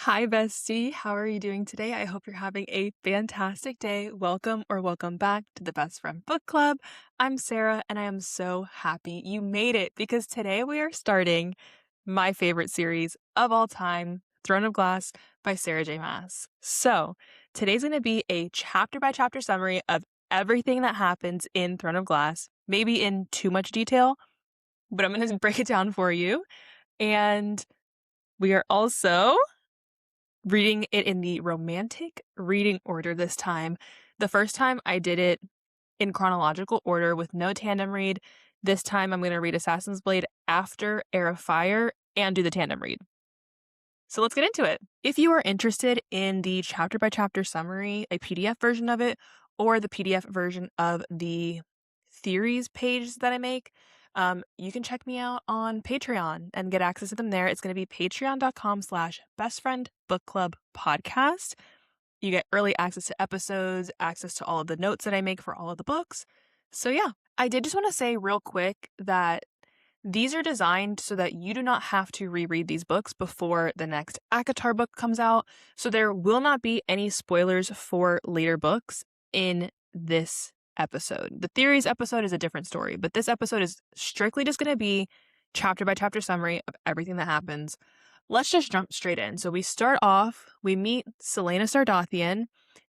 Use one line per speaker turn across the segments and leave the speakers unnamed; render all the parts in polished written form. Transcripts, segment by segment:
Hi, bestie. How are you doing today? I hope you're having a fantastic day. Welcome or welcome back to the Best Friend Book Club. I'm Sarah, and I am so happy you made it because today we are starting my favorite series of all time, Throne of Glass by Sarah J. Maas. So, today's going to be a chapter by chapter summary of everything that happens in Throne of Glass, maybe in too much detail, but I'm going to break it down for you. And we are also reading it in the romantic reading order this time. The first time I did it in chronological order with no tandem read. This time I'm going to read Assassin's Blade after Heir of Fire and do the tandem read. So let's get into it. If you are interested in the chapter by chapter summary, a PDF version of it, or the PDF version of the theories page that I make, you can check me out on Patreon and get access to them there. It's going to be patreon.com/bestfriendbookclubpodcast. You get early access to episodes, access to all of the notes that I make for all of the books. So yeah, I did just want to say real quick that these are designed so that you do not have to reread these books before the next ACOTAR book comes out. So there will not be any spoilers for later books in this episode. The theories episode is a different story, but this episode is strictly just going to be chapter by chapter summary of everything that happens. Let's just jump straight in. So we start off, we meet Selena Sardathian,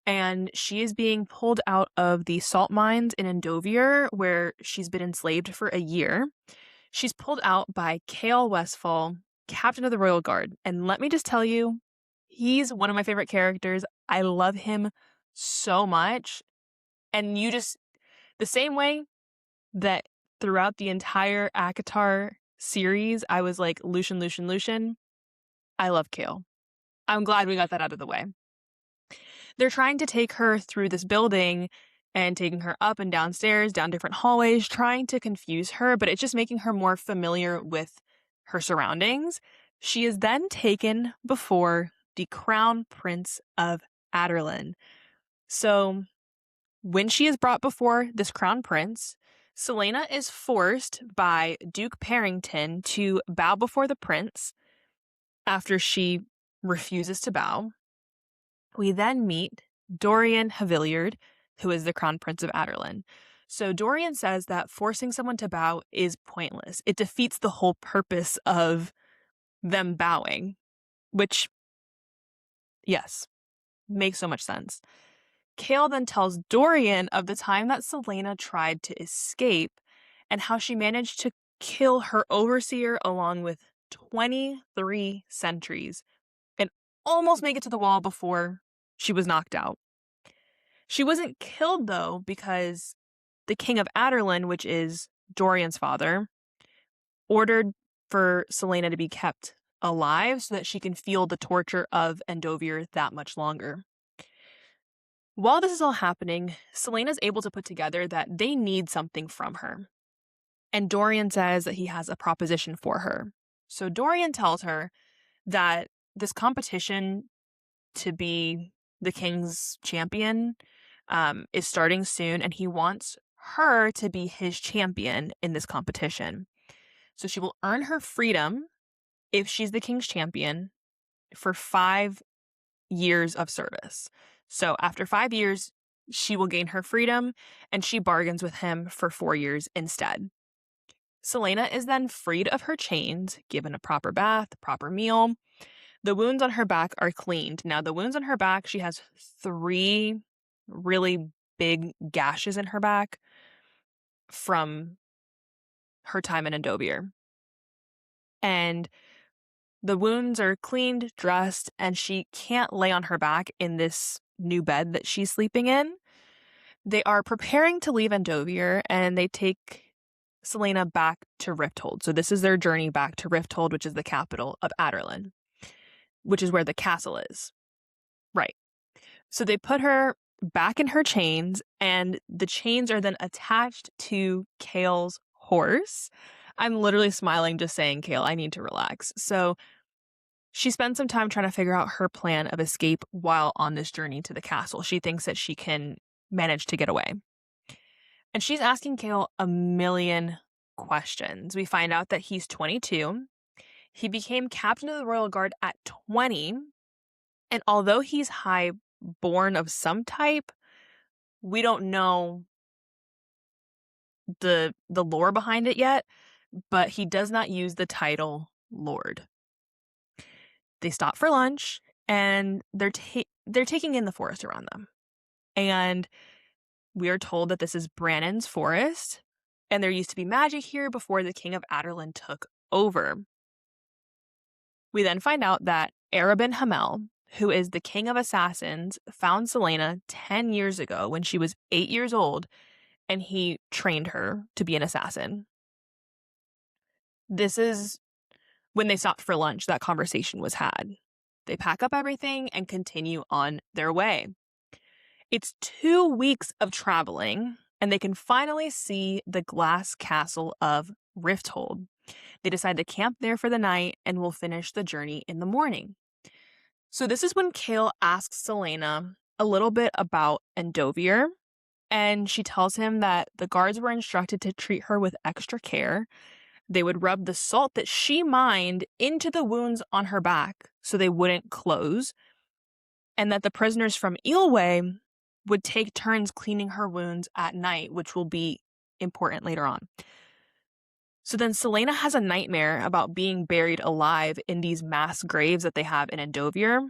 and she is being pulled out of the salt mines in Endovier, where she's been enslaved for a year. She's pulled out by Chaol Westfall, captain of the Royal Guard. And let me just tell you, he's one of my favorite characters. I love him so much. And the same way that throughout the entire ACOTAR series, I was like, Lucian, Lucian, Lucian. I love Chaol. I'm glad we got that out of the way. They're trying to take her through this building and taking her up and downstairs, down different hallways, trying to confuse her, but it's just making her more familiar with her surroundings. She is then taken before the Crown Prince of Adarlan. So when she is brought before this Crown Prince, Selena is forced by Duke Parrington to bow before the prince after she refuses to bow. We then meet Dorian Haviliard, who is the Crown Prince of Adarlan. So Dorian says that forcing someone to bow is pointless. It defeats the whole purpose of them bowing, which, yes, makes so much sense. Chaol then tells Dorian of the time that Selena tried to escape and how she managed to kill her overseer along with 23 sentries and almost make it to the wall before she was knocked out. She wasn't killed, though, because the King of Adarlan, which is Dorian's father, ordered for Selena to be kept alive so that she can feel the torture of Endovier that much longer. While this is all happening, Selena's able to put together that they need something from her. And Dorian says that he has a proposition for her. So Dorian tells her that this competition to be the king's champion is starting soon, and he wants her to be his champion in this competition. So she will earn her freedom if she's the king's champion for 5 years of service. So after 5 years, she will gain her freedom, and she bargains with him for 4 years instead. Selena is then freed of her chains, given a proper bath, proper meal. The wounds on her back are cleaned. Now, the wounds on her back, she has 3 really big gashes in her back from her time in Endovier. And the wounds are cleaned, dressed, and she can't lay on her back in this new bed that she's sleeping in. They are preparing to leave Endovier, and they take Selena back to Rifthold. So this is their journey back to Rifthold, which is the capital of Adarlan, which is where the castle is. Right. So they put her back in her chains, and the chains are then attached to Chaol's horse. I'm literally smiling just saying, Chaol, I need to relax. So she spends some time trying to figure out her plan of escape while on this journey to the castle. She thinks that she can manage to get away. And she's asking Chaol a million questions. We find out that he's 22. He became captain of the Royal Guard at 20, And although he's high-born of some type, we don't know the lore behind it yet, but he does not use the title Lord. They stop for lunch, and they're taking in the forest around them. And we are told that this is Brannon's forest, and there used to be magic here before the King of Adarlan took over. We then find out that Arabin Hamel, who is the king of assassins, found Celaena 10 years ago when she was 8 years old, and he trained her to be an assassin. This is when they stopped for lunch, that conversation was had. They pack up everything and continue on their way. It's 2 weeks of traveling, and they can finally see the glass castle of Rifthold. They decide to camp there for the night and will finish the journey in the morning. So this is when Chaol asks Celaena a little bit about Endovier, and she tells him that the guards were instructed to treat her with extra care. They would rub the salt that she mined into the wounds on her back so they wouldn't close, and that the prisoners from Eelway would take turns cleaning her wounds at night, which will be important later on. So then Celaena has a nightmare about being buried alive in these mass graves that they have in Endovier.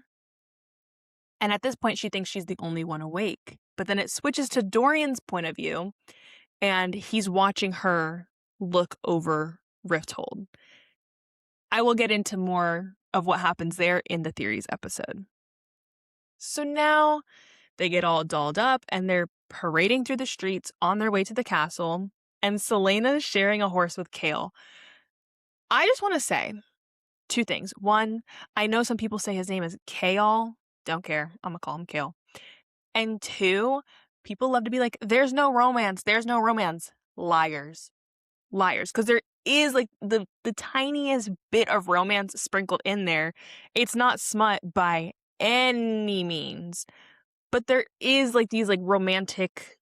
And at this point, she thinks she's the only one awake. But then it switches to Dorian's point of view, and he's watching her look over Rifthold. I will get into more of what happens there in the theories episode. So now they get all dolled up, and they're parading through the streets on their way to the castle, and Celaena's sharing a horse with Chaol. I just want to say 2 things. 1, I know some people say his name is Chaol. Don't care. I'm going to call him Chaol. And 2, people love to be like, there's no romance. There's no romance. Liars. Because there is like the tiniest bit of romance sprinkled in there. It's not smut by any means. But there is like these like romantic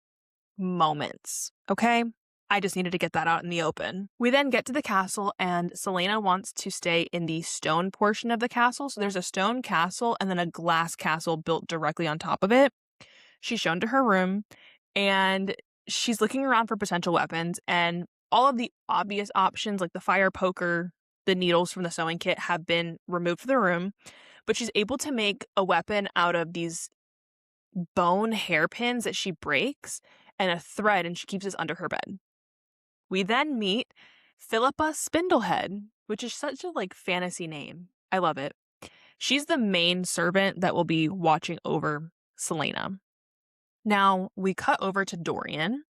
moments. Okay? I just needed to get that out in the open. We then get to the castle, and Celaena wants to stay in the stone portion of the castle. So there's a stone castle and then a glass castle built directly on top of it. She's shown to her room, and she's looking around for potential weapons, and all of the obvious options like the fire poker, the needles from the sewing kit have been removed from the room, but she's able to make a weapon out of these bone hairpins that she breaks and a thread, and she keeps this under her bed. We then meet Philippa Spindlehead, which is such a like fantasy name. I love it. She's the main servant that will be watching over Celaena. Now we cut over to Dorian,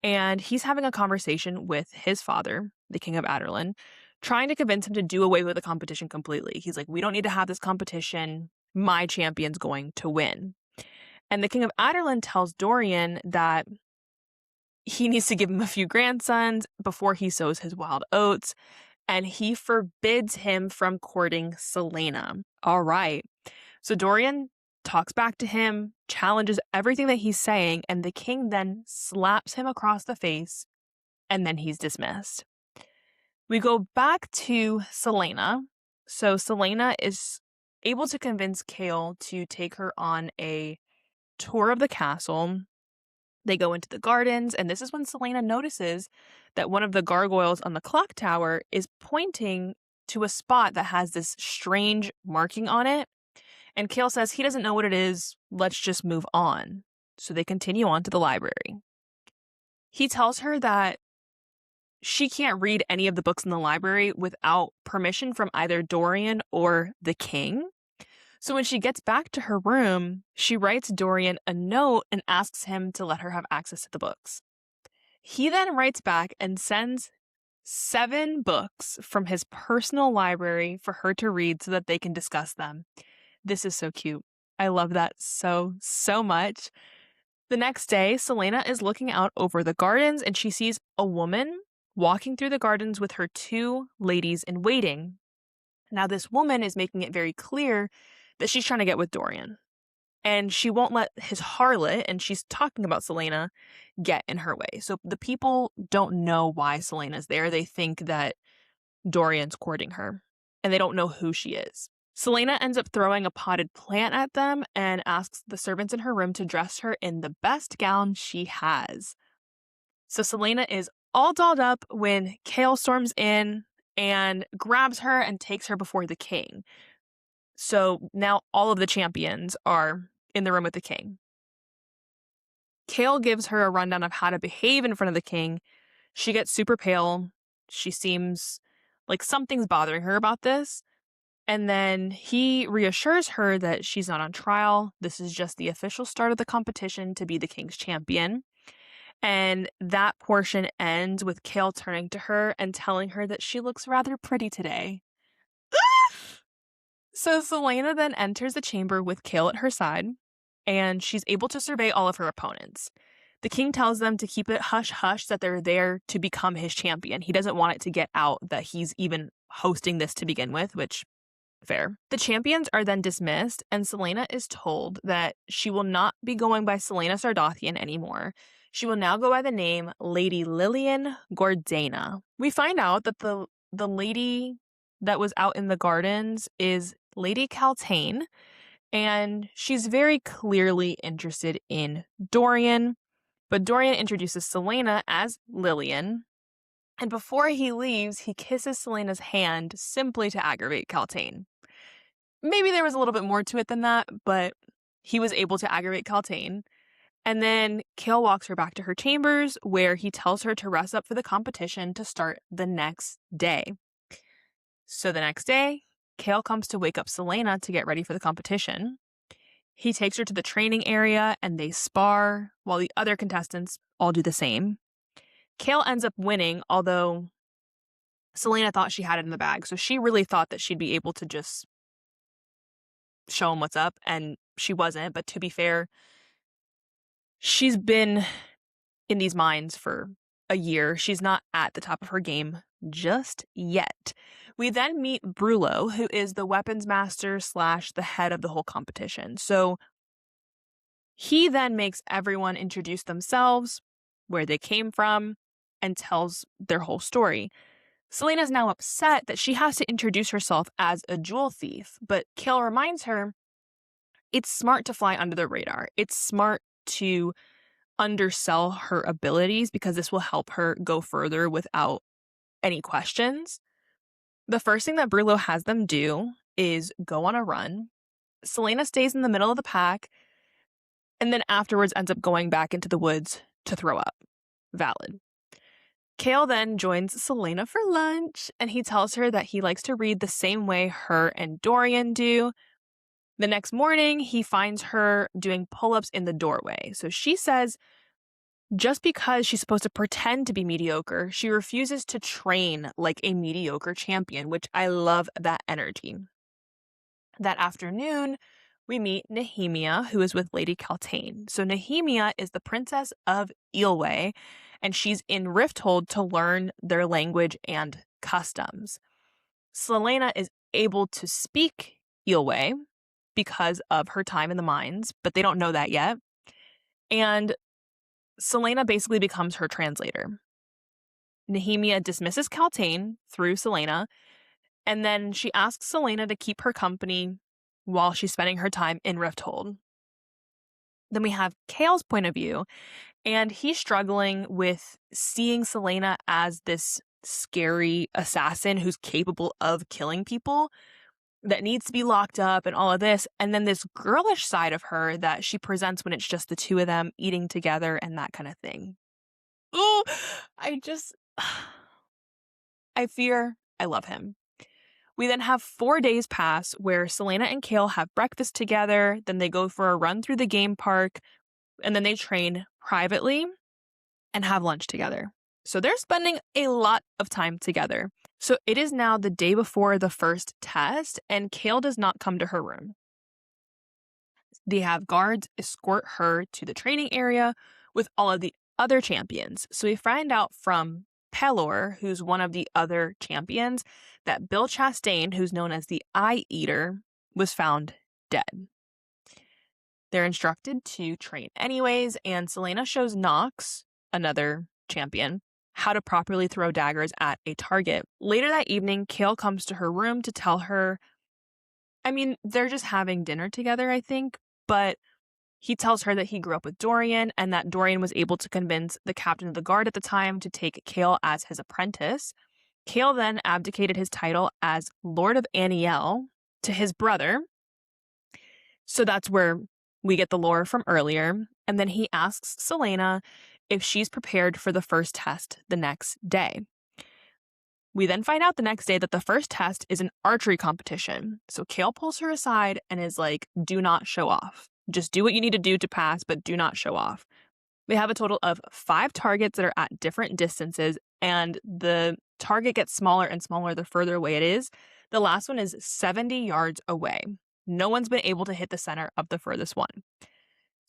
and he's having a conversation with his father, the King of Adarlan, trying to convince him to do away with the competition completely. He's like, we don't need to have this competition. My champion's going to win. And the King of Adarlan tells Dorian that he needs to give him a few grandsons before he sows his wild oats, and he forbids him from courting Celaena. All right. So Dorian talks back to him, challenges everything that he's saying, and the king then slaps him across the face, and then he's dismissed. We go back to Celaena. So Celaena is able to convince Chaol to take her on a tour of the castle. They go into the gardens, and this is when Celaena notices that one of the gargoyles on the clock tower is pointing to a spot that has this strange marking on it. And Chaol says he doesn't know what it is. Let's just move on. So they continue on to the library. He tells her that she can't read any of the books in the library without permission from either Dorian or the king. So when she gets back to her room, she writes Dorian a note and asks him to let her have access to the books. He then writes back and sends 7 books from his personal library for her to read so that they can discuss them. This is so cute. I love that so much. The next day, Celaena is looking out over the gardens, and she sees a woman walking through the gardens with her 2 ladies in waiting. Now, this woman is making it very clear that she's trying to get with Dorian, and she won't let his harlot, and she's talking about Celaena, get in her way. So the people don't know why Celaena's there. They think that Dorian's courting her, and they don't know who she is. Selena ends up throwing a potted plant at them and asks the servants in her room to dress her in the best gown she has. So Selena is all dolled up when Kale storms in and grabs her and takes her before the king. So now all of the champions are in the room with the king. Kale gives her a rundown of how to behave in front of the king. She gets super pale. She seems like something's bothering her about this. And then he reassures her that she's not on trial. This is just the official start of the competition to be the king's champion. And that portion ends with Kale turning to her and telling her that she looks rather pretty today. So Selena then enters the chamber with Kale at her side, and she's able to survey all of her opponents. The king tells them to keep it hush-hush, that they're there to become his champion. He doesn't want it to get out that he's even hosting this to begin with, which, fair. The champions are then dismissed, and Selena is told that she will not be going by Selena Sardothian anymore. She will now go by the name Lady Lillian Gordana. We find out that the lady that was out in the gardens is Lady Kaltane, and she's very clearly interested in Dorian, but Dorian introduces Selena as Lillian, and before he leaves, he kisses Selena's hand simply to aggravate Kaltane. Maybe there was a little bit more to it than that, but he was able to aggravate Kaltane. And then Kale walks her back to her chambers, where he tells her to rest up for the competition to start the next day. So the next day, Kale comes to wake up Selena to get ready for the competition. He takes her to the training area and they spar, while the other contestants all do the same. Kale ends up winning, although Selena thought she had it in the bag, so she really thought that she'd be able to just show him what's up, and she wasn't. But to be fair, she's been in these mines for a year. She's not at the top of her game just yet. We then meet Brullo, who is the weapons master / the head of the whole competition. So he then makes everyone introduce themselves, where they came from, and tells their whole story. Selena's now upset that she has to introduce herself as a jewel thief, but Kale reminds her it's smart to fly under the radar. It's smart to undersell her abilities because this will help her go further without any questions. The first thing that Brullo has them do is go on a run. Selena stays in the middle of the pack and then afterwards ends up going back into the woods to throw up. Valid. Kale then joins Selena for lunch, and he tells her that he likes to read the same way her and Dorian do. The next morning, he finds her doing pull-ups in the doorway. So she says just because she's supposed to pretend to be mediocre, she refuses to train like a mediocre champion, which I love that energy. That afternoon, we meet Nehemia, who is with Lady Kaltane. So Nehemia is the princess of Eelway, and she's in Rifthold to learn their language and customs. Selena is able to speak Eelway because of her time in the mines, but they don't know that yet. And Selena basically becomes her translator. Nehemia dismisses Kaltane through Selena, and then she asks Selena to keep her company while she's spending her time in Rifthold. Then we have Kale's point of view, and he's struggling with seeing Selena as this scary assassin who's capable of killing people that needs to be locked up and all of this, and then this girlish side of her that she presents when it's just the two of them eating together and that kind of thing. Ooh, I fear I love him. We then have 4 days pass where Selena and Kale have breakfast together, then they go for a run through the game park, and then they train privately and have lunch together. So they're spending a lot of time together. So it is now the day before the first test, and Kale does not come to her room. They have guards escort her to the training area with all of the other champions. So we find out from Pelor, who's one of the other champions, that Bill Chastain, who's known as the Eye Eater, was found dead. They're instructed to train anyways, and Selena shows Nox, another champion, how to properly throw daggers at a target. Later that evening, Kale comes to her room to tell her I mean, they're just having dinner together, I think, but he tells her that he grew up with Dorian and that Dorian was able to convince the captain of the guard at the time to take Chaol as his apprentice. Chaol then abdicated his title as Lord of Aniel to his brother. So that's where we get the lore from earlier. And then he asks Celaena if she's prepared for the first test the next day. We then find out the next day that the first test is an archery competition. So Chaol pulls her aside and is like, do not show off. Just do what you need to do to pass, but do not show off. We have a total of 5 targets that are at different distances, and the target gets smaller and smaller the further away it is. The last one is 70 yards away. No one's been able to hit the center of the furthest one.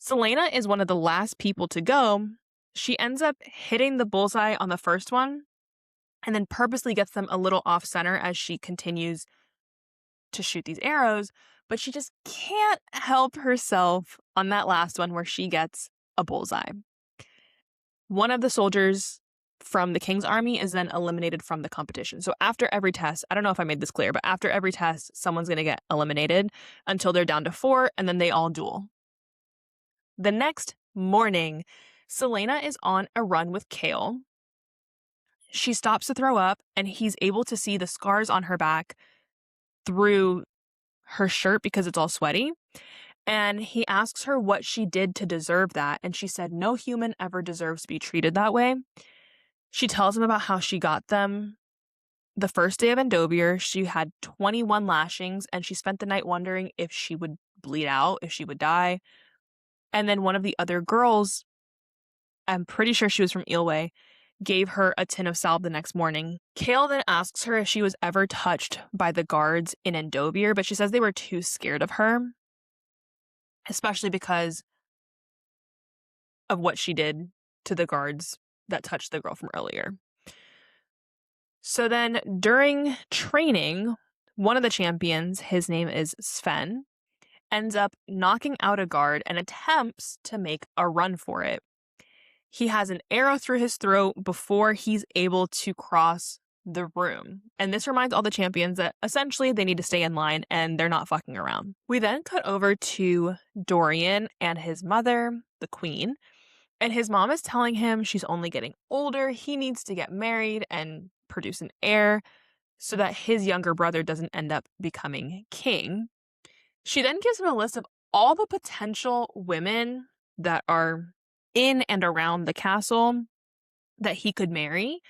Celaena is one of the last people to go. She ends up hitting the bullseye on the first one and then purposely gets them a little off center as she continues to shoot these arrows, but she just can't help herself on that last one where she gets a bullseye. One of the soldiers from the king's army is then eliminated from the competition. So after every test, I don't know if I made this clear, but after every test, someone's going to get eliminated until they're down to 4, and then they all duel. The next morning, Celaena is on a run with Chaol. She stops to throw up, and he's able to see the scars on her back through her shirt because it's all sweaty. And he asks her what she did to deserve that. And she said, no human ever deserves to be treated that way. She tells him about how she got them the first day of Endovier. She had 21 lashings, and she spent the night wondering if she would bleed out, if she would die. And then one of the other girls, I'm pretty sure she was from Eelway, gave her a tin of salve the next morning. Chaol then asks her if she was ever touched by the guards in Endovier, but she says they were too scared of her, especially because of what she did to the guards that touched the girl from earlier. So then during training, one of the champions, his name is Sven, ends up knocking out a guard and attempts to make a run for it. He has an arrow through his throat before he's able to cross the room. And this reminds all the champions that essentially they need to stay in line and they're not fucking around. We then cut over to Dorian and his mother, the queen, and his mom is telling him she's only getting older. He needs to get married and produce an heir so that his younger brother doesn't end up becoming king. She then gives him a list of all the potential women that are in and around the castle that he could marry.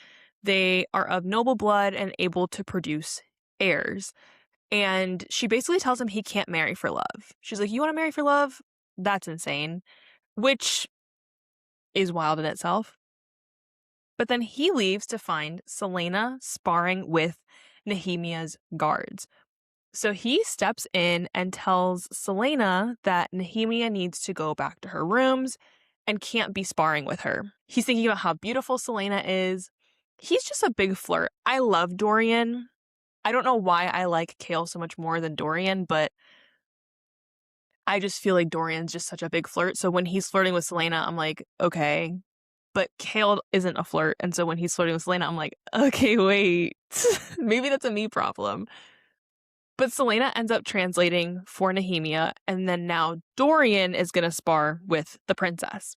They are of noble blood and able to produce heirs. And she basically tells him he can't marry for love. She's like, you want to marry for love? That's insane. Which is wild in itself. But then he leaves to find Celaena sparring with Nehemia's guards. So he steps in and tells Celaena that Nehemia needs to go back to her rooms and can't be sparring with her. He's thinking about how beautiful Celaena is. He's just a big flirt. I love Dorian. I don't know why I like Chaol so much more than Dorian, but I just feel like Dorian's just such a big flirt. So when he's flirting with Celaena, I'm like, okay. But Chaol isn't a flirt. And so when he's flirting with Celaena, I'm like, okay, wait. Maybe that's a me problem. But Celaena ends up translating for Nehemia, and then now Dorian is going to spar with the princess.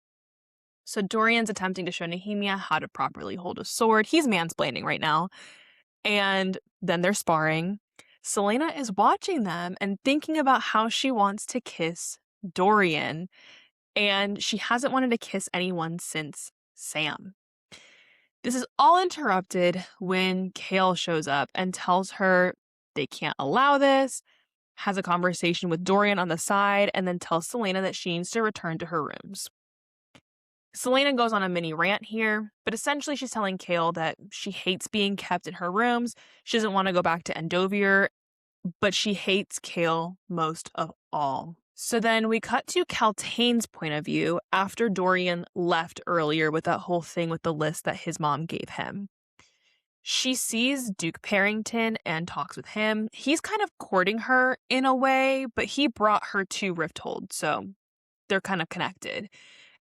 So Dorian's attempting to show Nehemia how to properly hold a sword. He's mansplaining right now. And then they're sparring. Celaena is watching them and thinking about how she wants to kiss Dorian. And she hasn't wanted to kiss anyone since Sam. This is all interrupted when Chaol shows up and tells her they can't allow this, has a conversation with Dorian on the side, and then tells Celaena that she needs to return to her rooms. Celaena goes on a mini rant here, but essentially she's telling Chaol that she hates being kept in her rooms. She doesn't want to go back to Endovier, but she hates Chaol most of all. So then we cut to Kaltain's point of view after Dorian left earlier with that whole thing with the list that his mom gave him. She sees Duke Parrington and talks with him. He's kind of courting her in a way, but he brought her to Rifthold, so they're kind of connected.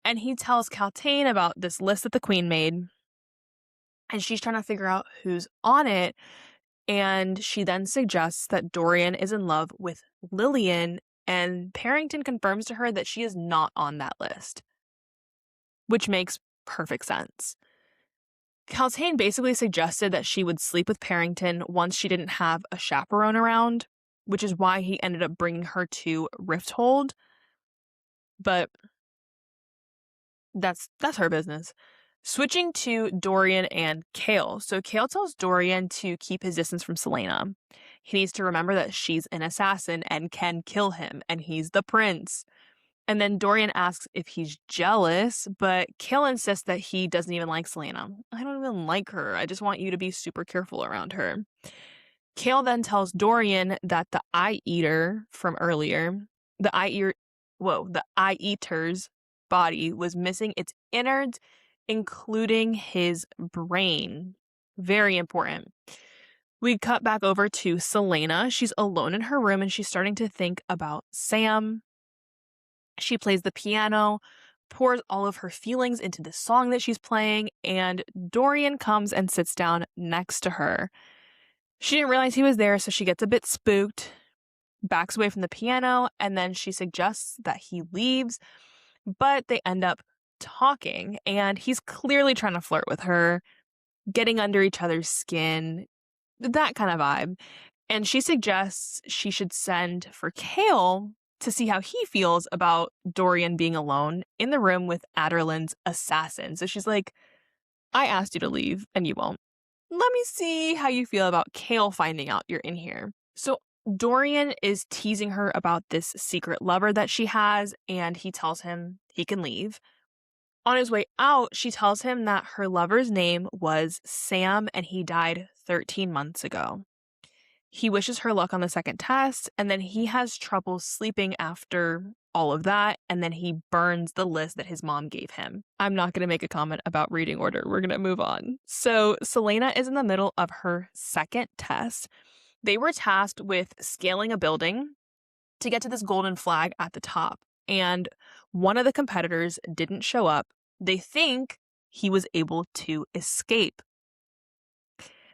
And he tells Kaltain about this list that the queen made, and she's trying to figure out who's on it. And she then suggests that Dorian is in love with Lillian, and Parrington confirms to her that she is not on that list, which makes perfect sense. Kaltane basically suggested that she would sleep with Parrington once she didn't have a chaperone around, which is why he ended up bringing her to Rifthold. But that's her business. Switching to Dorian and Kale. So Kale tells Dorian to keep his distance from Selena. He needs to remember that she's an assassin and can kill him, and he's the prince. And then Dorian asks if he's jealous, but Kale insists that he doesn't even like Selena. I don't even like her. I just want you to be super careful around her. Kale then tells Dorian that the eye eater from earlier, the eye eater's body was missing its innards, including his brain. Very important. We cut back over to Selena. She's alone in her room and she's starting to think about Sam. She plays the piano, pours all of her feelings into the song that she's playing, and Dorian comes and sits down next to her. She didn't realize he was there, so she gets a bit spooked, backs away from the piano, and then she suggests that he leaves, but they end up talking, and he's clearly trying to flirt with her, getting under each other's skin, that kind of vibe. And she suggests she should send for Kale to see how he feels about Dorian being alone in the room with Adderlin's assassin. So she's like, I asked you to leave and you won't. Let me see how you feel about Kale finding out you're in here. So Dorian is teasing her about this secret lover that she has, and he tells him he can leave. On his way out, she tells him that her lover's name was Sam and he died 13 months ago. He wishes her luck on the second test, and then he has trouble sleeping after all of that, and then he burns the list that his mom gave him. I'm not going to make a comment about reading order. We're going to move on. So Selena is in the middle of her second test. They were tasked with scaling a building to get to this golden flag at the top, and one of the competitors didn't show up. They think he was able to escape.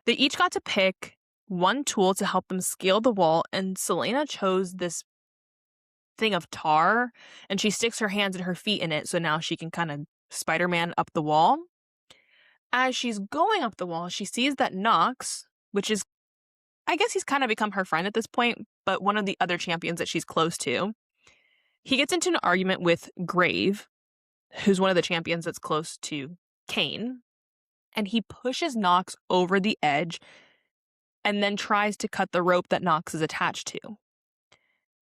They each got to pick one tool to help them scale the wall, and Selena chose this thing of tar, and she sticks her hands and her feet in it so now she can kind of Spider-Man up the wall. As she's going up the wall, she sees that Knox, which is, I guess he's kind of become her friend at this point, but one of the other champions that she's close to, he gets into an argument with Grave, who's one of the champions that's close to Kane, and he pushes Knox over the edge and then tries to cut the rope that Knox is attached to.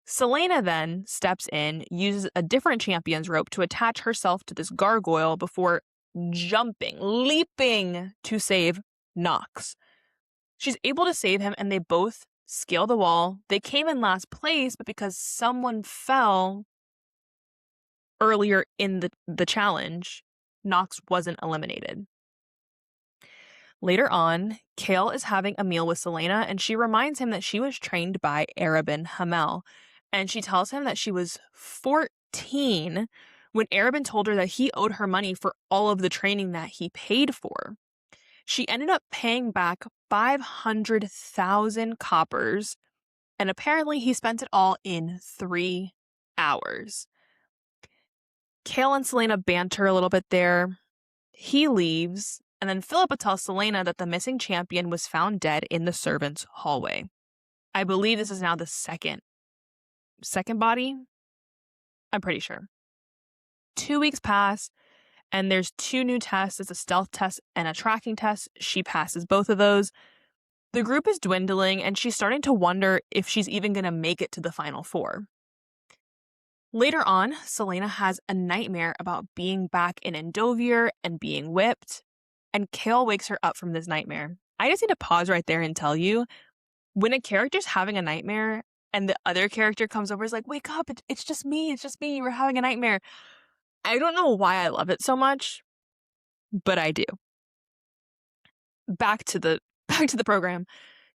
Selena then steps in, uses a different champion's rope to attach herself to this gargoyle before leaping to save Knox. She's able to save him, and they both scale the wall. They came in last place, but because someone fell earlier in the challenge, Knox wasn't eliminated. Later on, Kale is having a meal with Selena, and she reminds him that she was trained by Arabin Hamel. And she tells him that she was 14 when Arabin told her that he owed her money for all of the training that he paid for. She ended up paying back 500,000 coppers, and apparently he spent it all in 3 hours. Kale and Selena banter a little bit there. He leaves. And then Philippa tells Selena that the missing champion was found dead in the servants' hallway. I believe this is now the second body. I'm pretty sure. 2 weeks pass, and there's 2 new tests. It's a stealth test and a tracking test. She passes both of those. The group is dwindling, and she's starting to wonder if she's even going to make it to the final 4. Later on, Selena has a nightmare about being back in Endovier and being whipped. And Kale wakes her up from this nightmare. I just need to pause right there and tell you, when a character's having a nightmare and the other character comes over and is like, wake up, it's just me, we're having a nightmare. I don't know why I love it so much, but I do. Back to the program.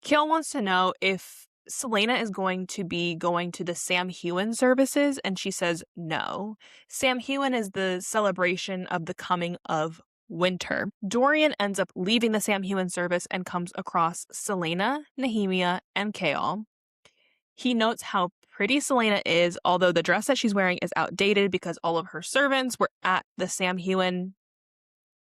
Kale wants to know if Selena is going to be going to the Sam Hewen services, and she says no. Sam Hewen is the celebration of the coming of winter. Dorian ends up leaving the Samhuan service and comes across Selena, Nehemia, and Chaol. He notes how pretty Selena is, although the dress that she's wearing is outdated because all of her servants were at the Samhuan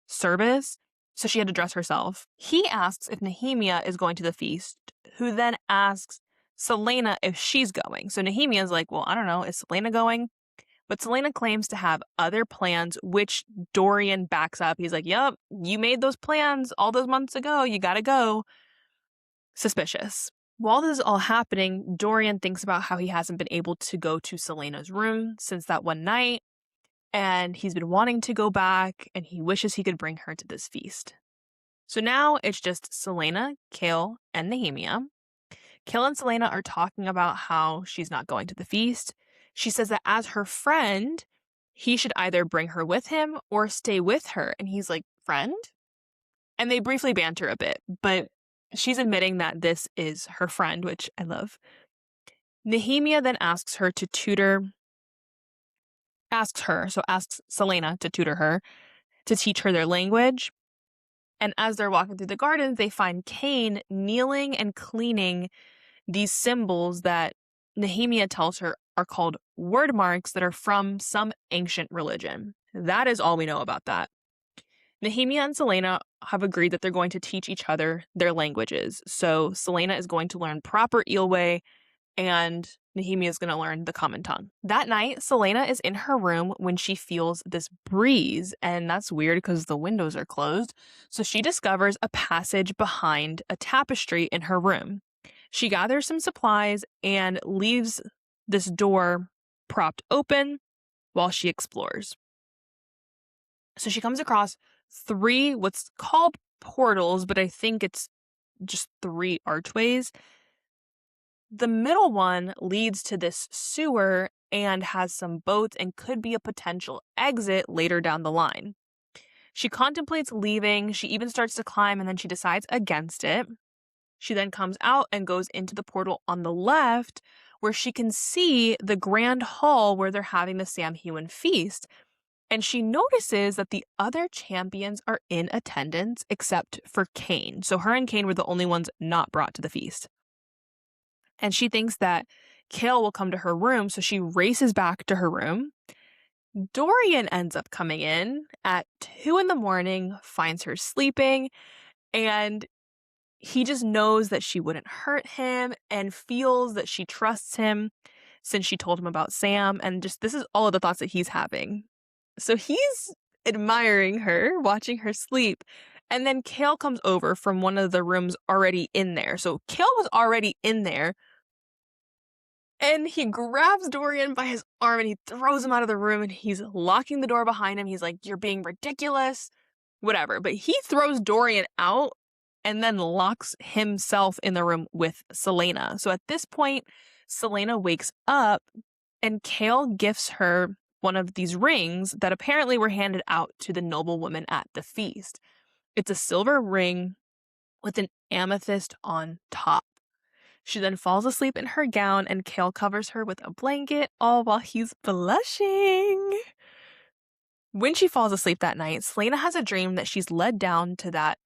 service, so she had to dress herself. He asks if Nehemia is going to the feast, who then asks Selena if she's going. So Nehemia's like, well, I don't know, is Selena going? But Selena claims to have other plans, which Dorian backs up. He's like, yep, you made those plans all those months ago. You gotta go. Suspicious. While this is all happening, Dorian thinks about how he hasn't been able to go to Selena's room since that one night, and he's been wanting to go back, and he wishes he could bring her to this feast. So now it's just Selena, Chaol, and Nehemia. Chaol and Selena are talking about how she's not going to the feast. She says that as her friend, he should either bring her with him or stay with her. And he's like, friend? And they briefly banter a bit, but she's admitting that this is her friend, which I love. Nehemia then asks Selena to tutor her, to teach her their language. And as they're walking through the gardens, they find Cain kneeling and cleaning these symbols that Nehemia tells her are called word marks that are from some ancient religion. That is all we know about that. Nehemia and Selena have agreed that they're going to teach each other their languages. So Selena is going to learn proper Eelway, and Nehemia is going to learn the common tongue. That night, Selena is in her room when she feels this breeze, and that's weird because the windows are closed. So she discovers a passage behind a tapestry in her room. She gathers some supplies and leaves this door propped open while she explores. So she comes across 3 what's called portals, but I think it's just 3 archways. The middle one leads to this sewer and has some boats and could be a potential exit later down the line. She contemplates leaving. She even starts to climb, and then she decides against it. She then comes out and goes into the portal on the left, where she can see the grand hall where they're having the Samhuan feast. And she notices that the other champions are in attendance except for Cain. So her and Cain were the only ones not brought to the feast. And she thinks that Chaol will come to her room, so she races back to her room. Dorian ends up coming in at 2 a.m, finds her sleeping, and he just knows that she wouldn't hurt him and feels that she trusts him since she told him about Sam. And just this is all of the thoughts that he's having. So he's admiring her, watching her sleep. And then Chaol comes over from one of the rooms already in there. So Chaol was already in there. And he grabs Dorian by his arm and he throws him out of the room, and he's locking the door behind him. He's like, you're being ridiculous, whatever. But he throws Dorian out and then locks himself in the room with Selena. So at this point, Selena wakes up and Chaol gifts her one of these rings that apparently were handed out to the noblewoman at the feast. It's a silver ring with an amethyst on top. She then falls asleep in her gown, and Chaol covers her with a blanket, all while he's blushing. When she falls asleep that night, Selena has a dream that she's led down to that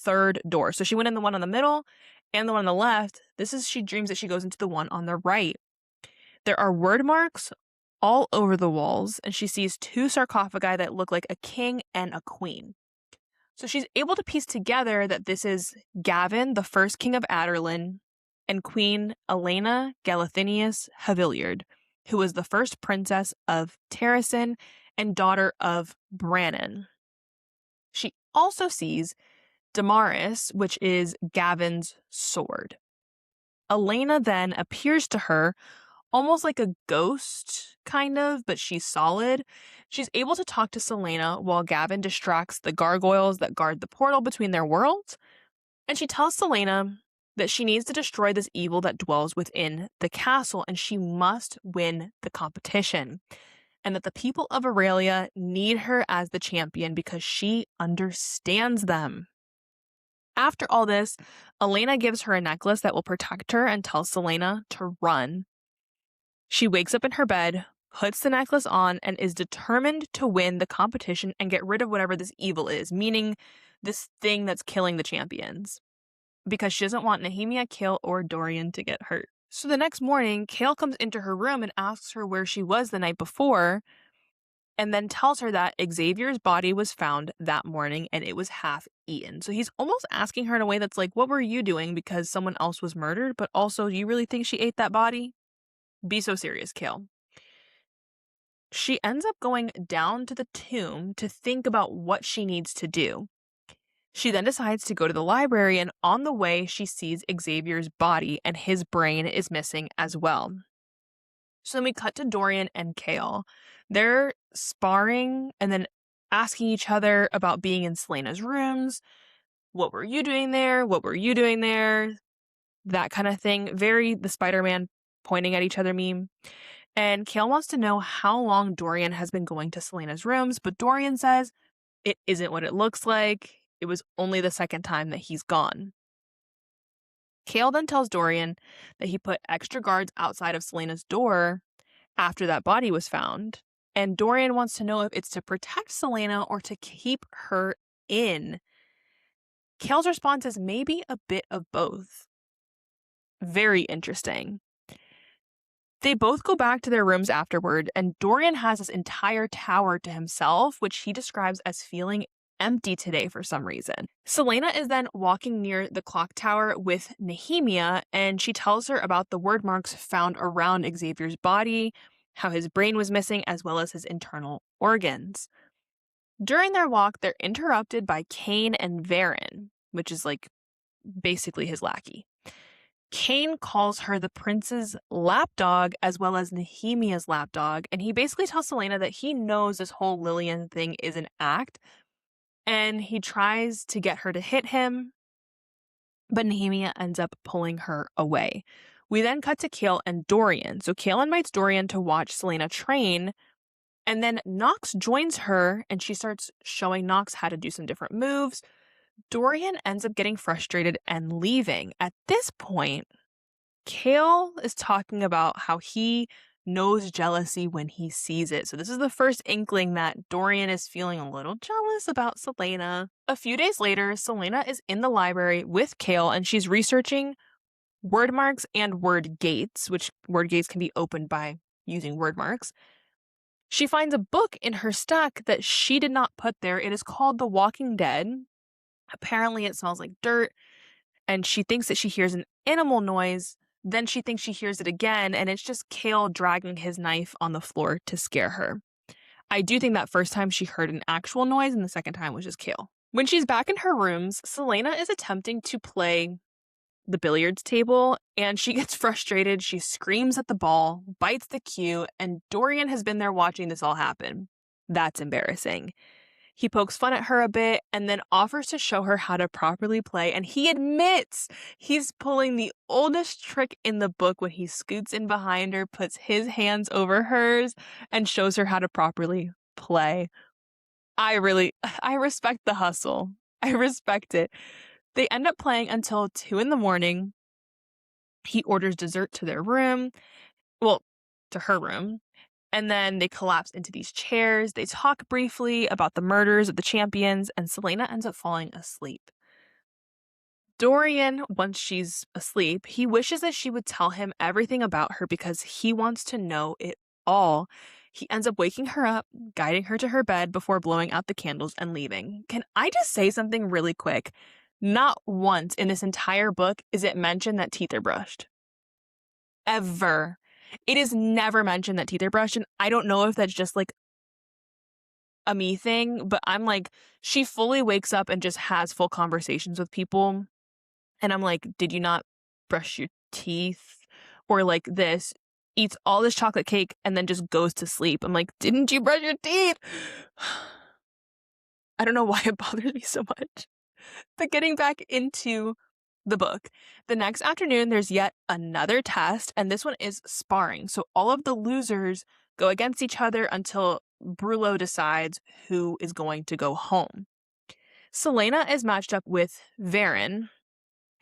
3rd door. So she went in the one on the middle and the one on the left. She dreams that she goes into the one on the right. There are word marks all over the walls, and she sees 2 sarcophagi that look like a king and a queen. So she's able to piece together that this is Gavin, the first king of Adarlan, and Queen Elena Galathinius Haviliard, who was the first princess of Terrasin and daughter of Brannon. She also sees Damaris, which is Gavin's sword. Elena then appears to her almost like a ghost, kind of, but she's solid. She's able to talk to Selena while Gavin distracts the gargoyles that guard the portal between their worlds. And she tells Selena that she needs to destroy this evil that dwells within the castle, and she must win the competition. And that the people of Aurelia need her as the champion because she understands them. After all this, Elena gives her a necklace that will protect her and tells Selena to run. She wakes up in her bed, puts the necklace on and is determined to win the competition and get rid of whatever this evil is, meaning this thing that's killing the champions, because she doesn't want Nehemia, Kale, or Dorian to get hurt. So the next morning, Kale comes into her room and asks her where she was the night before, and then tells her that Xavier's body was found that morning and it was half eaten. So he's almost asking her in a way that's like, what were you doing because someone else was murdered? But also, do you really think she ate that body? Be so serious, Kale. She ends up going down to the tomb to think about what she needs to do. She then decides to go to the library, and on the way, she sees Xavier's body and his brain is missing as well. So then we cut to Dorian and Kale. They're sparring and then asking each other about being in Selena's rooms. What were you doing there? What were you doing there? That kind of thing. Very the Spider-Man pointing at each other meme. And Kale wants to know how long Dorian has been going to Selena's rooms, but Dorian says it isn't what it looks like. It was only the second time that he's gone. Kale then tells Dorian that he put extra guards outside of Selena's door after that body was found. And Dorian wants to know if it's to protect Selena or to keep her in. Kale's response is maybe a bit of both. Very interesting. They both go back to their rooms afterward, and Dorian has this entire tower to himself, which he describes as feeling empty today for some reason. Selena is then walking near the clock tower with Nehemia, and she tells her about the word marks found around Xavier's body, how his brain was missing, as well as his internal organs. During their walk, they're interrupted by Cain and Varen, which is like basically his lackey. Cain calls her the prince's lapdog as well as Nehemia's lapdog, and he basically tells Selena that he knows this whole Lillian thing is an act, and he tries to get her to hit him, but Nehemia ends up pulling her away. We then cut to Kale and Dorian. So Kale invites Dorian to watch Selena train, and then Nox joins her, and she starts showing Nox how to do some different moves. Dorian ends up getting frustrated and leaving. At this point, Kale is talking about how he knows jealousy when he sees it. So this is the first inkling that Dorian is feeling a little jealous about Selena. A few days later, Selena is in the library with Kale, and she's researching word marks and word gates, which word gates can be opened by using word marks. She finds a book in her stack that she did not put there. It is called The Walking Dead. Apparently it smells like dirt, and she thinks that she hears an animal noise. Then she thinks she hears it again, and it's just Kale dragging his knife on the floor to scare her. I do think that first time she heard an actual noise, and the second time was just Kale. When she's back in her rooms, Selena is attempting to play the billiards table, and she gets frustrated. She screams at the ball, bites the cue, and Dorian has been there watching this all happen. That's embarrassing. He pokes fun at her a bit and then offers to show her how to properly play, and he admits he's pulling the oldest trick in the book when he scoots in behind her, puts his hands over hers, and shows her how to properly play. I respect the hustle. I respect it. They end up playing until 2 a.m. He orders dessert to their room. Well, to her room. And then they collapse into these chairs. They talk briefly about the murders of the champions, and Selena ends up falling asleep. Dorian, once she's asleep, he wishes that she would tell him everything about her because he wants to know it all. He ends up waking her up, guiding her to her bed before blowing out the candles and leaving. Can I just say something really quick? Not once in this entire book is it mentioned that teeth are brushed. Ever. It is never mentioned that teeth are brushed, and I don't know if that's just like a me thing, but I'm like, she fully wakes up and just has full conversations with people, and I'm like, did you not brush your teeth? Or like this, eats all this chocolate cake and then just goes to sleep. I'm like, didn't you brush your teeth? I don't know why it bothers me so much. But getting back into the book, the next afternoon, there's yet another test, and this one is sparring. So all of the losers go against each other until Brullo decides who is going to go home. Selena is matched up with Varen,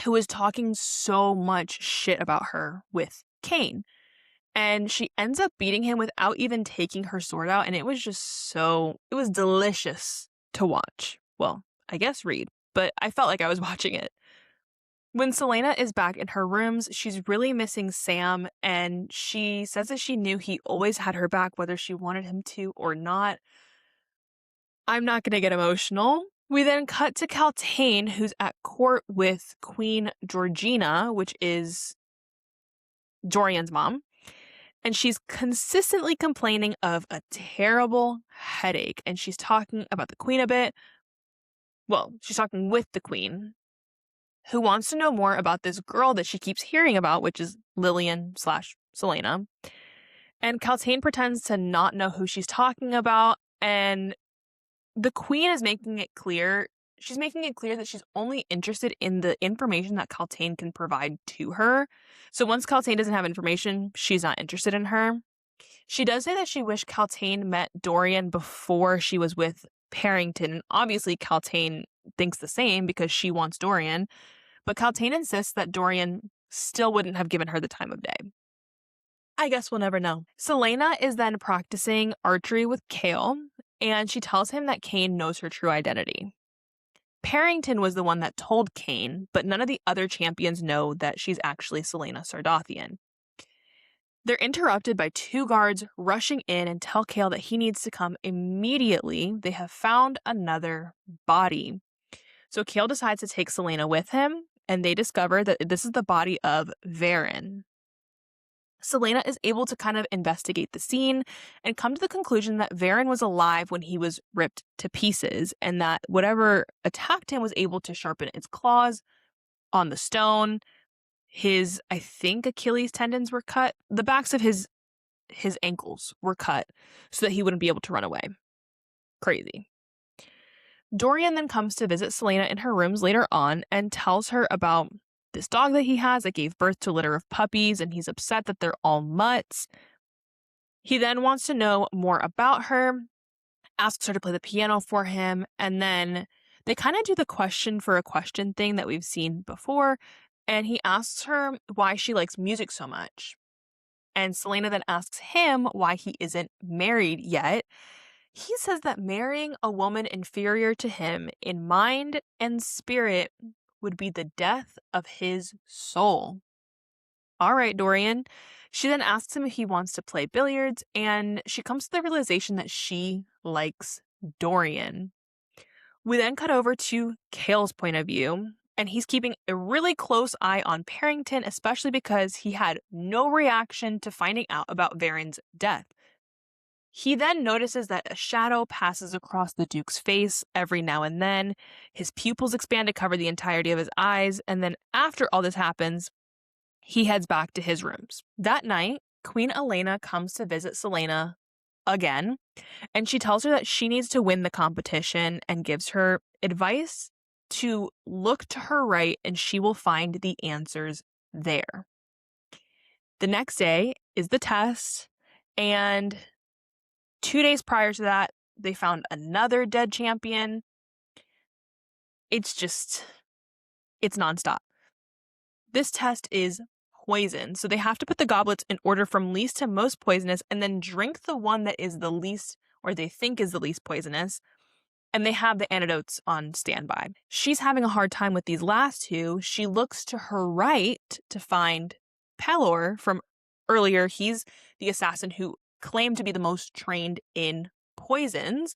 who is talking so much shit about her with Cain. And she ends up beating him without even taking her sword out. And it was it was delicious to watch. Well, I guess read, but I felt like I was watching it. When Selena is back in her rooms, she's really missing Sam, and she says that she knew he always had her back, whether she wanted him to or not. I'm not going to get emotional. We then cut to Caltaine, who's at court with Queen Georgina, which is Dorian's mom. And she's consistently complaining of a terrible headache. And she's talking about the queen a bit. Well, she's talking with the queen, who wants to know more about this girl that she keeps hearing about, which is Lillian/Selena. And Caltaine pretends to not know who she's talking about. And the queen is making it clear. She's making it clear that she's only interested in the information that Caltaine can provide to her. So once Caltaine doesn't have information, she's not interested in her. She does say that she wished Caltaine met Dorian before she was with Parrington. And obviously, Caltaine thinks the same because she wants Dorian. But Caltaine insists that Dorian still wouldn't have given her the time of day. I guess we'll never know. Selena is then practicing archery with Cale, and she tells him that Cain knows her true identity. Parrington was the one that told Cain, but none of the other champions know that she's actually Selena Sardothian. They're interrupted by 2 guards rushing in and tell Cale that he needs to come immediately. They have found another body. So Cale decides to take Selena with him, and they discover that this is the body of Varen. Selena is able to kind of investigate the scene and come to the conclusion that Varen was alive when he was ripped to pieces, and that whatever attacked him was able to sharpen its claws on the stone. I think Achilles tendons were cut. The backs of his ankles were cut so that he wouldn't be able to run away. Crazy. Dorian then comes to visit Selena in her rooms later on and tells her about this dog that he has that gave birth to a litter of puppies, and he's upset that they're all mutts. He then wants to know more about her, asks her to play the piano for him, and then they kind of do the question for a question thing that we've seen before, and he asks her why she likes music so much. And Selena then asks him why he isn't married yet. He says that marrying a woman inferior to him in mind and spirit would be the death of his soul. All right, Dorian. She then asks him if he wants to play billiards, and she comes to the realization that she likes Dorian. We then cut over to Cale's point of view, and he's keeping a really close eye on Parrington, especially because he had no reaction to finding out about Varen's death. He then notices that a shadow passes across the Duke's face every now and then. His pupils expand to cover the entirety of his eyes, and then after all this happens, he heads back to his rooms. That night, Queen Elena comes to visit Selena again, and she tells her that she needs to win the competition and gives her advice to look to her right and she will find the answers there. The next day is the test, and 2 days prior to that, they found another dead champion. It's nonstop. This test is poison, so they have to put the goblets in order from least to most poisonous and then drink the one that is the least, or they think is the least poisonous, and they have the antidotes on standby. She's having a hard time with these last 2. She looks to her right to find Pelor from earlier. He's the assassin who claimed to be the most trained in poisons,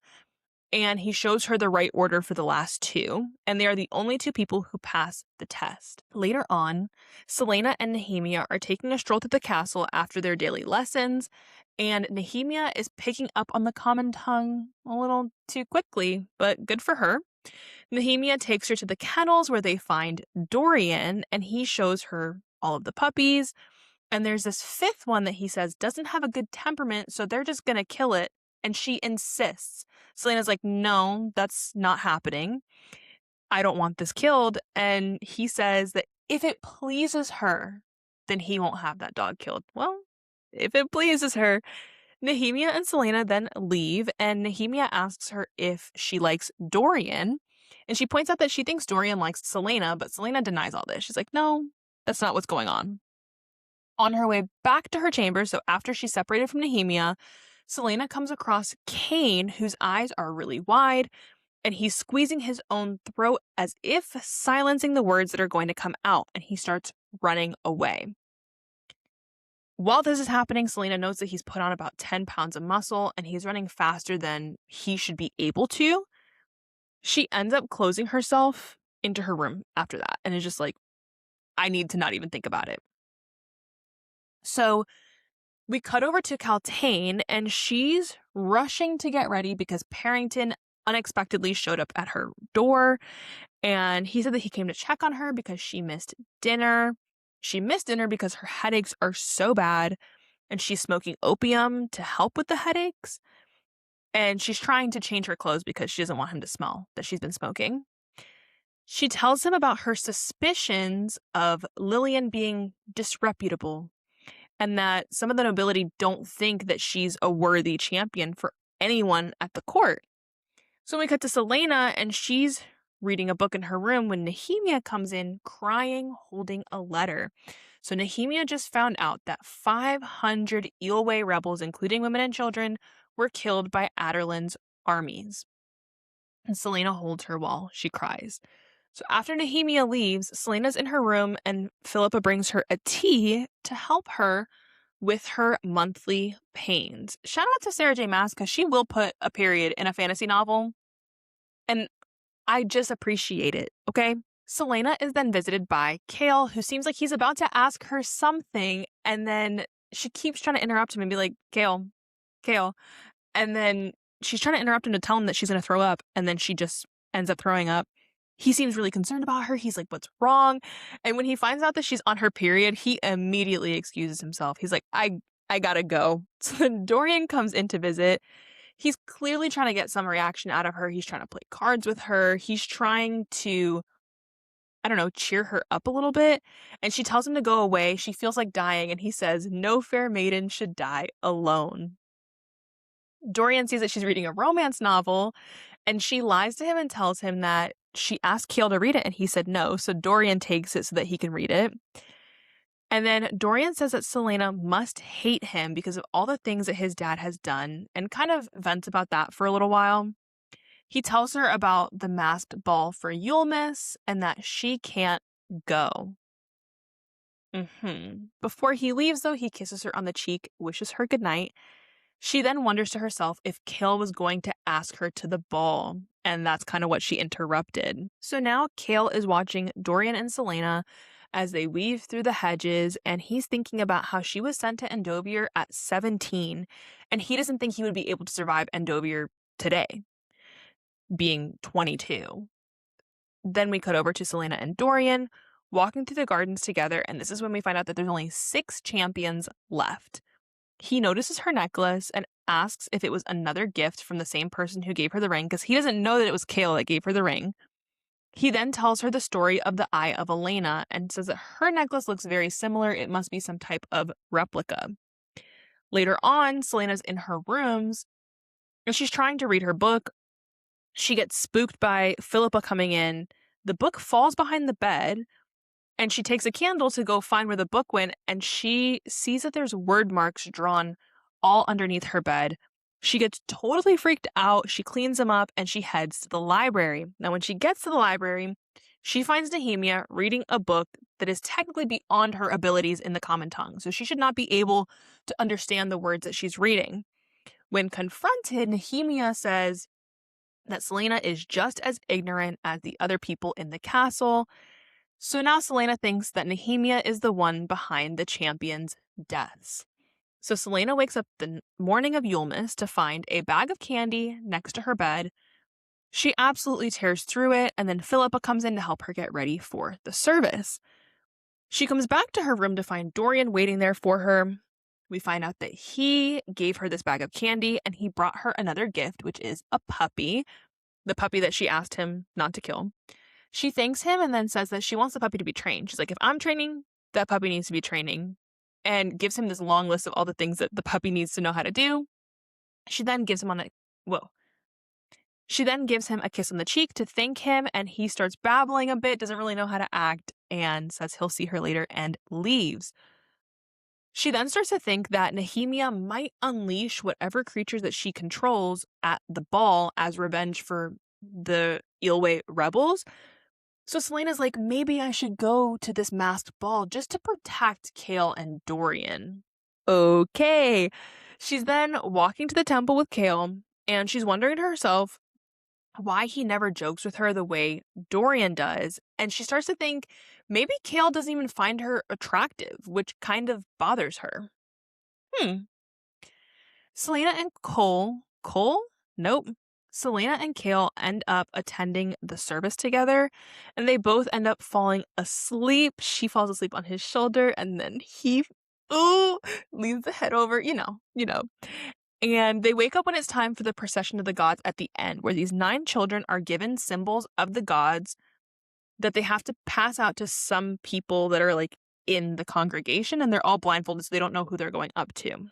and he shows her the right order for the last 2, and they are the only 2 people who pass the test. Later on, Selena and Nehemia are taking a stroll through the castle after their daily lessons, and Nehemia is picking up on the common tongue a little too quickly, but good for her. Nehemia takes her to the kennels where they find Dorian, and he shows her all of the puppies. And there's this 5th one that he says doesn't have a good temperament, so they're just going to kill it. And she insists. Selena's like, no, that's not happening. I don't want this killed. And he says that if it pleases her, then he won't have that dog killed. Well, if it pleases her. Nehemia and Selena then leave, and Nehemia asks her if she likes Dorian. And she points out that she thinks Dorian likes Selena, but Selena denies all this. She's like, no, that's not what's going on. On her way back to her chamber, so after she's separated from Nehemia, Selena comes across Cain, whose eyes are really wide, and he's squeezing his own throat as if silencing the words that are going to come out, and he starts running away. While this is happening, Selena notes that he's put on about 10 pounds of muscle, and he's running faster than he should be able to. She ends up closing herself into her room after that, and is just like, I need to not even think about it. So we cut over to Caltaine, and she's rushing to get ready because Parrington unexpectedly showed up at her door, and he said that he came to check on her because she missed dinner. She missed dinner because her headaches are so bad, and she's smoking opium to help with the headaches, and she's trying to change her clothes because she doesn't want him to smell that she's been smoking. She tells him about her suspicions of Lillian being disreputable, and that some of the nobility don't think that she's a worthy champion for anyone at the court. So we cut to Selena, and she's reading a book in her room when Nehemia comes in crying, holding a letter. So Nehemia just found out that 500 Eelway rebels, including women and children, were killed by Aderlin's armies. And Selena holds her while she cries. So after Nehemia leaves, Selena's in her room, and Philippa brings her a tea to help her with her monthly pains. Shout out to Sarah J. Maas, because she will put a period in a fantasy novel, and I just appreciate it, okay? Selena is then visited by Kale, who seems like he's about to ask her something, and then she keeps trying to interrupt him and be like, Kale. And then she's trying to interrupt him to tell him that she's going to throw up, and then she just ends up throwing up. He seems really concerned about her. He's like, what's wrong? And when he finds out that she's on her period, he immediately excuses himself. He's like, I gotta go. So then Dorian comes in to visit. He's clearly trying to get some reaction out of her. He's trying to play cards with her. He's trying to, I don't know, cheer her up a little bit. And she tells him to go away. She feels like dying. And he says, no fair maiden should die alone. Dorian sees that she's reading a romance novel, and she lies to him and tells him that she asked Kale to read it, and he said no. So Dorian takes it so that he can read it. And then Dorian says that Selena must hate him because of all the things that his dad has done, and kind of vents about that for a little while. He tells her about the masked ball for Yulemas and that she can't go. Before he leaves, though, he kisses her on the cheek, wishes her goodnight. She then wonders to herself if Kale was going to ask her to the ball, and that's kind of what she interrupted. So now Kale is watching Dorian and Selena as they weave through the hedges, and he's thinking about how she was sent to Endovier at 17, and he doesn't think he would be able to survive Endovier today, being 22. Then we cut over to Selena and Dorian walking through the gardens together, and this is when we find out that there's only 6 champions left. He notices her necklace and asks if it was another gift from the same person who gave her the ring, because he doesn't know that it was Kale that gave her the ring. He then tells her the story of the Eye of Elena and says that her necklace looks very similar. It must be some type of replica. Later on, Selena's in her rooms, and she's trying to read her book. She gets spooked by Philippa coming in. The book falls behind the bed, and she takes a candle to go find where the book went, and she sees that there's word marks drawn all underneath her bed. She gets totally freaked out. She cleans them up, and she heads to the library. Now, when she gets to the library, she finds Nehemia reading a book that is technically beyond her abilities in the common tongue, so she should not be able to understand the words that she's reading. When confronted, Nehemia says that Selena is just as ignorant as the other people in the castle. So now Selena thinks that Nehemia is the one behind the champions' deaths. So Selena wakes up the morning of Yulemas to find a bag of candy next to her bed. She absolutely tears through it, and then Philippa comes in to help her get ready for the service. She comes back to her room to find Dorian waiting there for her. We find out that he gave her this bag of candy, and he brought her another gift, which is a puppy, the puppy that she asked him not to kill. She thanks him and then says that she wants the puppy to be trained. She's like, if I'm training, that puppy needs to be training, and gives him this long list of all the things that the puppy needs to know how to do. She then gives him a kiss on the cheek to thank him, and he starts babbling a bit, doesn't really know how to act, and says he'll see her later and leaves. She then starts to think that Nehemia might unleash whatever creatures that she controls at the ball as revenge for the Eelway rebels. So Selena's like, maybe I should go to this masked ball just to protect Kale and Dorian. Okay. She's then walking to the temple with Kale, and she's wondering to herself why he never jokes with her the way Dorian does. And she starts to think maybe Kale doesn't even find her attractive, which kind of bothers her. Selena and Cole? Nope. Selena and Kale end up attending the service together, and they both end up falling asleep. She falls asleep on his shoulder, and then he, leans the head over, you know. And they wake up when it's time for the procession of the gods at the end, where these 9 children are given symbols of the gods that they have to pass out to some people that are like in the congregation, and they're all blindfolded, so they don't know who they're going up to.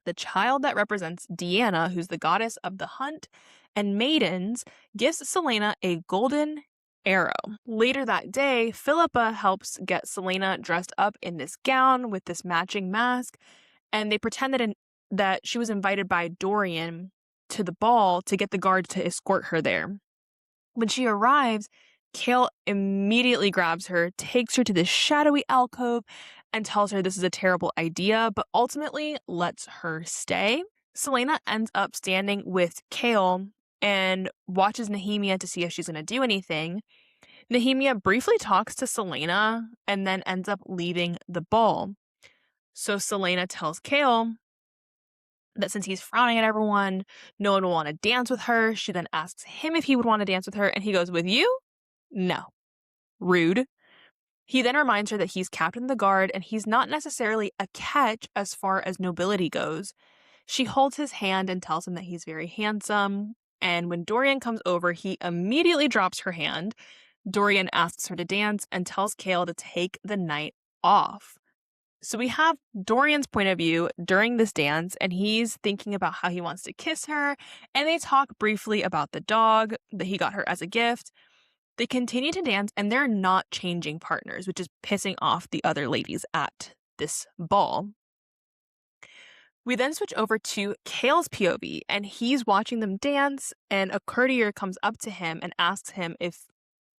The child that represents Deanna, who's the goddess of the hunt and maidens, gives Selena a golden arrow. Later that day, Philippa helps get Selena dressed up in this gown with this matching mask, and they pretend that she was invited by Dorian to the ball to get the guards to escort her there. When she arrives, Kale immediately grabs her, takes her to this shadowy alcove, and tells her this is a terrible idea, but ultimately lets her stay. Selena ends up standing with Kale and watches Nehemia to see if she's going to do anything. Nehemia briefly talks to Selena and then ends up leaving the ball. So Selena tells Kale that since he's frowning at everyone, no one will want to dance with her. She then asks him if he would want to dance with her, and he goes, "With you? No." Rude. He then reminds her that he's captain of the guard and he's not necessarily a catch as far as nobility goes. She holds his hand and tells him that he's very handsome. And when Dorian comes over, he immediately drops her hand. Dorian asks her to dance and tells Kale to take the night off. So we have Dorian's point of view during this dance, and he's thinking about how he wants to kiss her. And they talk briefly about the dog that he got her as a gift. They continue to dance, and they're not changing partners, which is pissing off the other ladies at this ball. We then switch over to Kale's POV, and he's watching them dance, and a courtier comes up to him and asks him if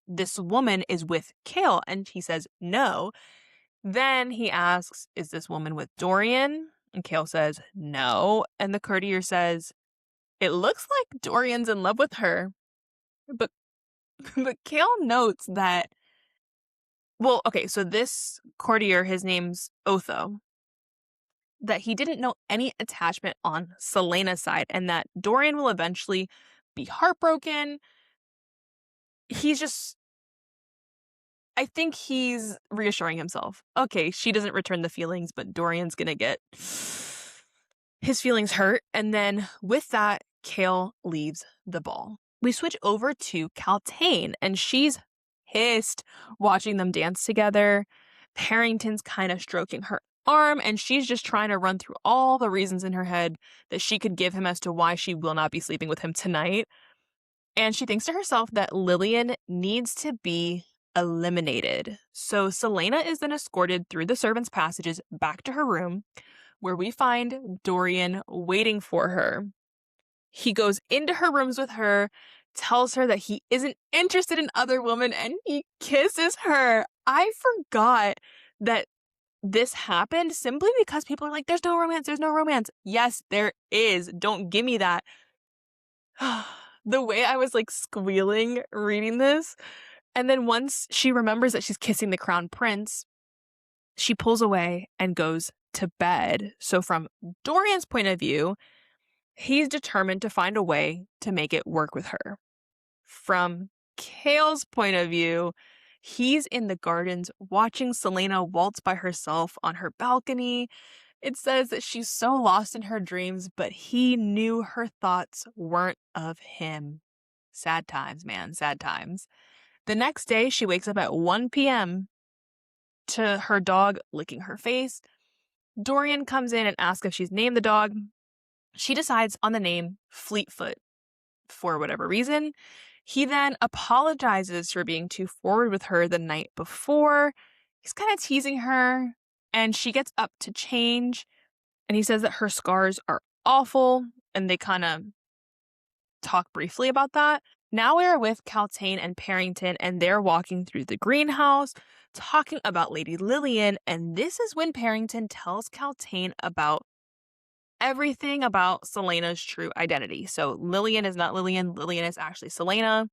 this woman is with Kale, and he says no. Then he asks, is this woman with Dorian? And Kale says no, and the courtier says, it looks like Dorian's in love with her. But Kale notes that, well, okay, so this courtier, his name's Otho, that he didn't know any attachment on Selena's side and that Dorian will eventually be heartbroken. I think he's reassuring himself. Okay, she doesn't return the feelings, but Dorian's gonna get his feelings hurt. And then with that, Kale leaves the ball. We switch over to Kaltane, and she's pissed watching them dance together. Harrington's kind of stroking her arm, and she's just trying to run through all the reasons in her head that she could give him as to why she will not be sleeping with him tonight. And she thinks to herself that Lillian needs to be eliminated. So Selena is then escorted through the servants' passages back to her room, where we find Dorian waiting for her. He goes into her rooms with her, tells her that he isn't interested in other women, and he kisses her. I forgot that this happened simply because people are like, there's no romance, there's no romance. Yes, there is. Don't give me that. The way I was like squealing reading this. And then once she remembers that she's kissing the crown prince, she pulls away and goes to bed. So from Dorian's point of view, he's determined to find a way to make it work with her. From Kale's point of view, he's in the gardens watching Selena waltz by herself on her balcony. It says that she's so lost in her dreams, but he knew her thoughts weren't of him. Sad times, man, sad times. The next day, she wakes up at 1 p.m. to her dog licking her face. Dorian comes in and asks if she's named the dog. She decides on the name Fleetfoot for whatever reason. He then apologizes for being too forward with her the night before. He's kind of teasing her. And she gets up to change, and he says that her scars are awful, and they kind of talk briefly about that. Now we are with Caltaine and Parrington, and they're walking through the greenhouse, talking about Lady Lillian, and this is when Parrington tells Caltaine about everything about Celaena's true identity. So Lillian is not Lillian. Lillian is actually Celaena.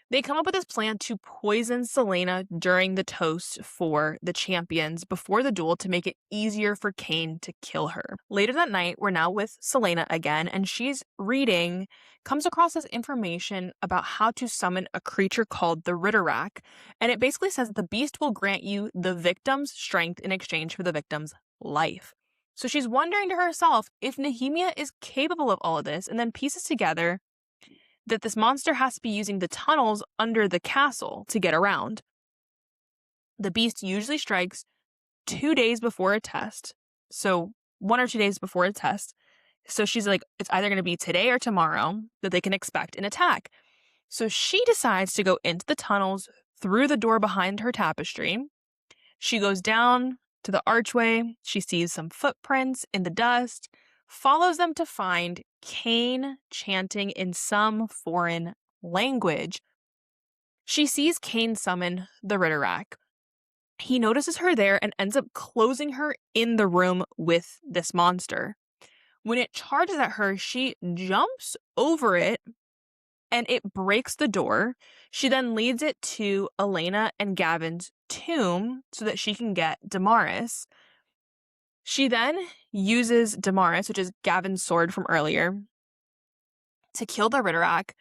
They come up with this plan to poison Celaena during the toast for the champions before the duel to make it easier for Cain to kill her. Later that night, we're now with Celaena again, and she's reading, comes across this information about how to summon a creature called the Ritterak, and it basically says that the beast will grant you the victim's strength in exchange for the victim's life. So she's wondering to herself if Nehemia is capable of all of this, and then pieces together that this monster has to be using the tunnels under the castle to get around. The beast usually strikes 2 days before a test. So 1 or 2 days before a test. So she's like, it's either going to be today or tomorrow that they can expect an attack. So she decides to go into the tunnels through the door behind her tapestry. She goes down to the archway. She sees some footprints in the dust, follows them to find Cain chanting in some foreign language. She sees Cain summon the Ritterak. He notices her there and ends up closing her in the room with this monster. When it charges at her, she jumps over it and it breaks the door. She then leads it to Elena and Gavin's tomb so that she can get Damaris. She then uses Damaris, which is Gavin's sword from earlier, to kill the Ritterak,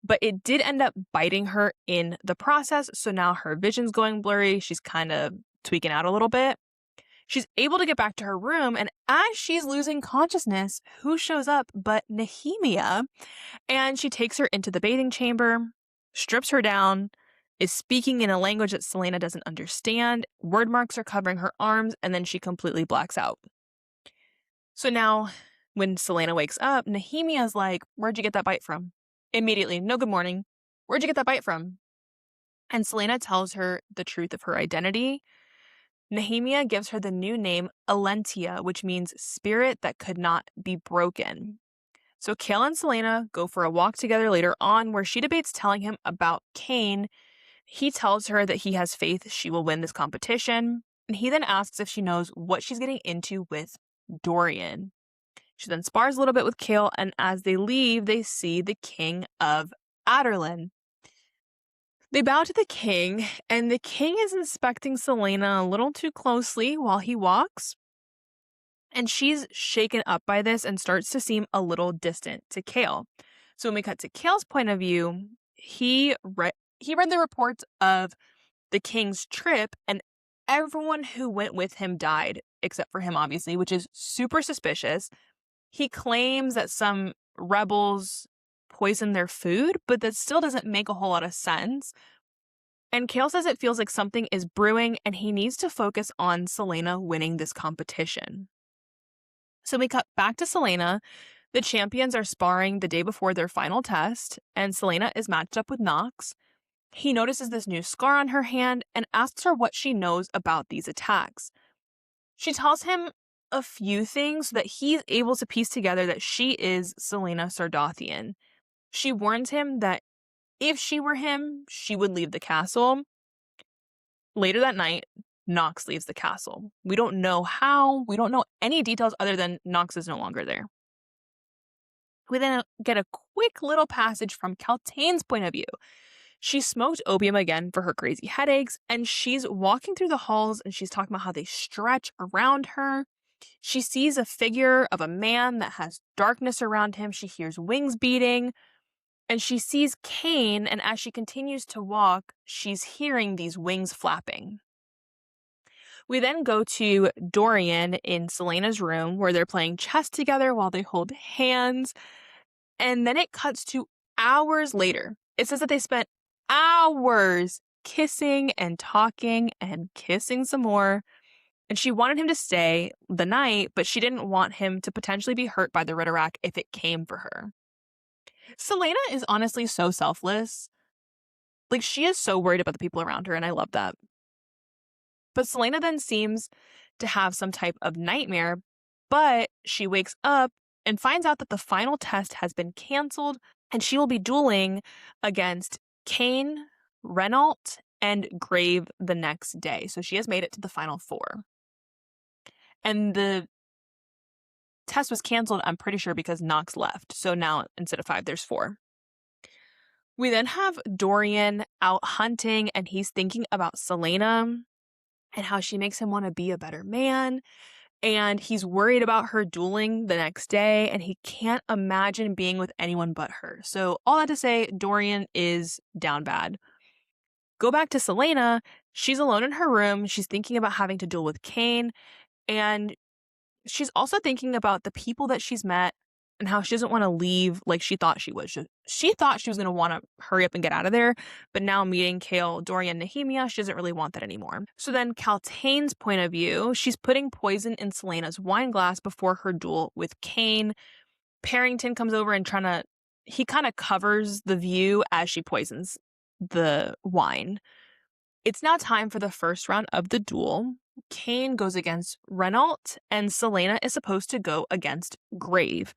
but it did end up biting her in the process, so now her vision's going blurry. She's kind of tweaking out a little bit. She's able to get back to her room, and as she's losing consciousness, who shows up but Nehemia? And she takes her into the bathing chamber, strips her down, is speaking in a language that Celaena doesn't understand. Word marks are covering her arms, and then she completely blacks out. So now, when Celaena wakes up, Nehemia's like, where'd you get that bite from? Immediately, no good morning. Where'd you get that bite from? And Celaena tells her the truth of her identity. Nehemia gives her the new name Alentia, which means spirit that could not be broken. So Cale and Celaena go for a walk together later on where she debates telling him about Cain. He tells her that he has faith she will win this competition, and he then asks if she knows what she's getting into with Dorian. She then spars a little bit with Cale, and as they leave, they see the king of Aderlin. They bow to the king, and the king is inspecting Celaena a little too closely while he walks, and she's shaken up by this and starts to seem a little distant to Cale. So when we cut to Cale's point of view, he read the reports of the king's trip, and everyone who went with him died, except for him, obviously, which is super suspicious. He claims that some rebels poisoned their food, but that still doesn't make a whole lot of sense. And Cale says it feels like something is brewing, and he needs to focus on Celaena winning this competition. So we cut back to Celaena. The champions are sparring the day before their final test, and Celaena is matched up with Nox. He notices this new scar on her hand and asks her what she knows about these attacks. She tells him a few things so that he's able to piece together that she is Celaena Sardothian. She warns him that if she were him, she would leave the castle. Later that night, Nox leaves the castle. We don't know how. We don't know any details other than Nox is no longer there. We then get a quick little passage from Caltaine's point of view. She smoked opium again for her crazy headaches, and she's walking through the halls, and she's talking about how they stretch around her. She sees a figure of a man that has darkness around him. She hears wings beating, and she sees Cain, and as she continues to walk, she's hearing these wings flapping. We then go to Dorian in Celaena's room where they're playing chess together while they hold hands, and then it cuts to hours later. It says that they spent hours kissing and talking and kissing some more. And she wanted him to stay the night, but she didn't want him to potentially be hurt by the Ritterak if it came for her. Celaena is honestly so selfless. Like, she is so worried about the people around her, and I love that. But Celaena then seems to have some type of nightmare, but she wakes up and finds out that the final test has been canceled and she will be dueling against Kane, Renault, and Grave the next day. So she has made it to the final 4. And the test was canceled, I'm pretty sure, because Nox left. So now instead of 5, there's 4. We then have Dorian out hunting, and he's thinking about Selena and how she makes him want to be a better man. And he's worried about her dueling the next day, and he can't imagine being with anyone but her. So all that to say, Dorian is down bad. Go back to Selena. She's alone in her room. She's thinking about having to duel with Kane, and she's also thinking about the people that she's met and how she doesn't want to leave like she thought she would. She thought she was going to want to hurry up and get out of there, but now meeting Kale, Dorian, Nehemia, she doesn't really want that anymore. So then Kaltain's point of view, she's putting poison in Selena's wine glass before her duel with Kane. Parrington comes over and he kind of covers the view as she poisons the wine. It's now time for the first round of the duel. Kane goes against Renault, and Selena is supposed to go against Grave.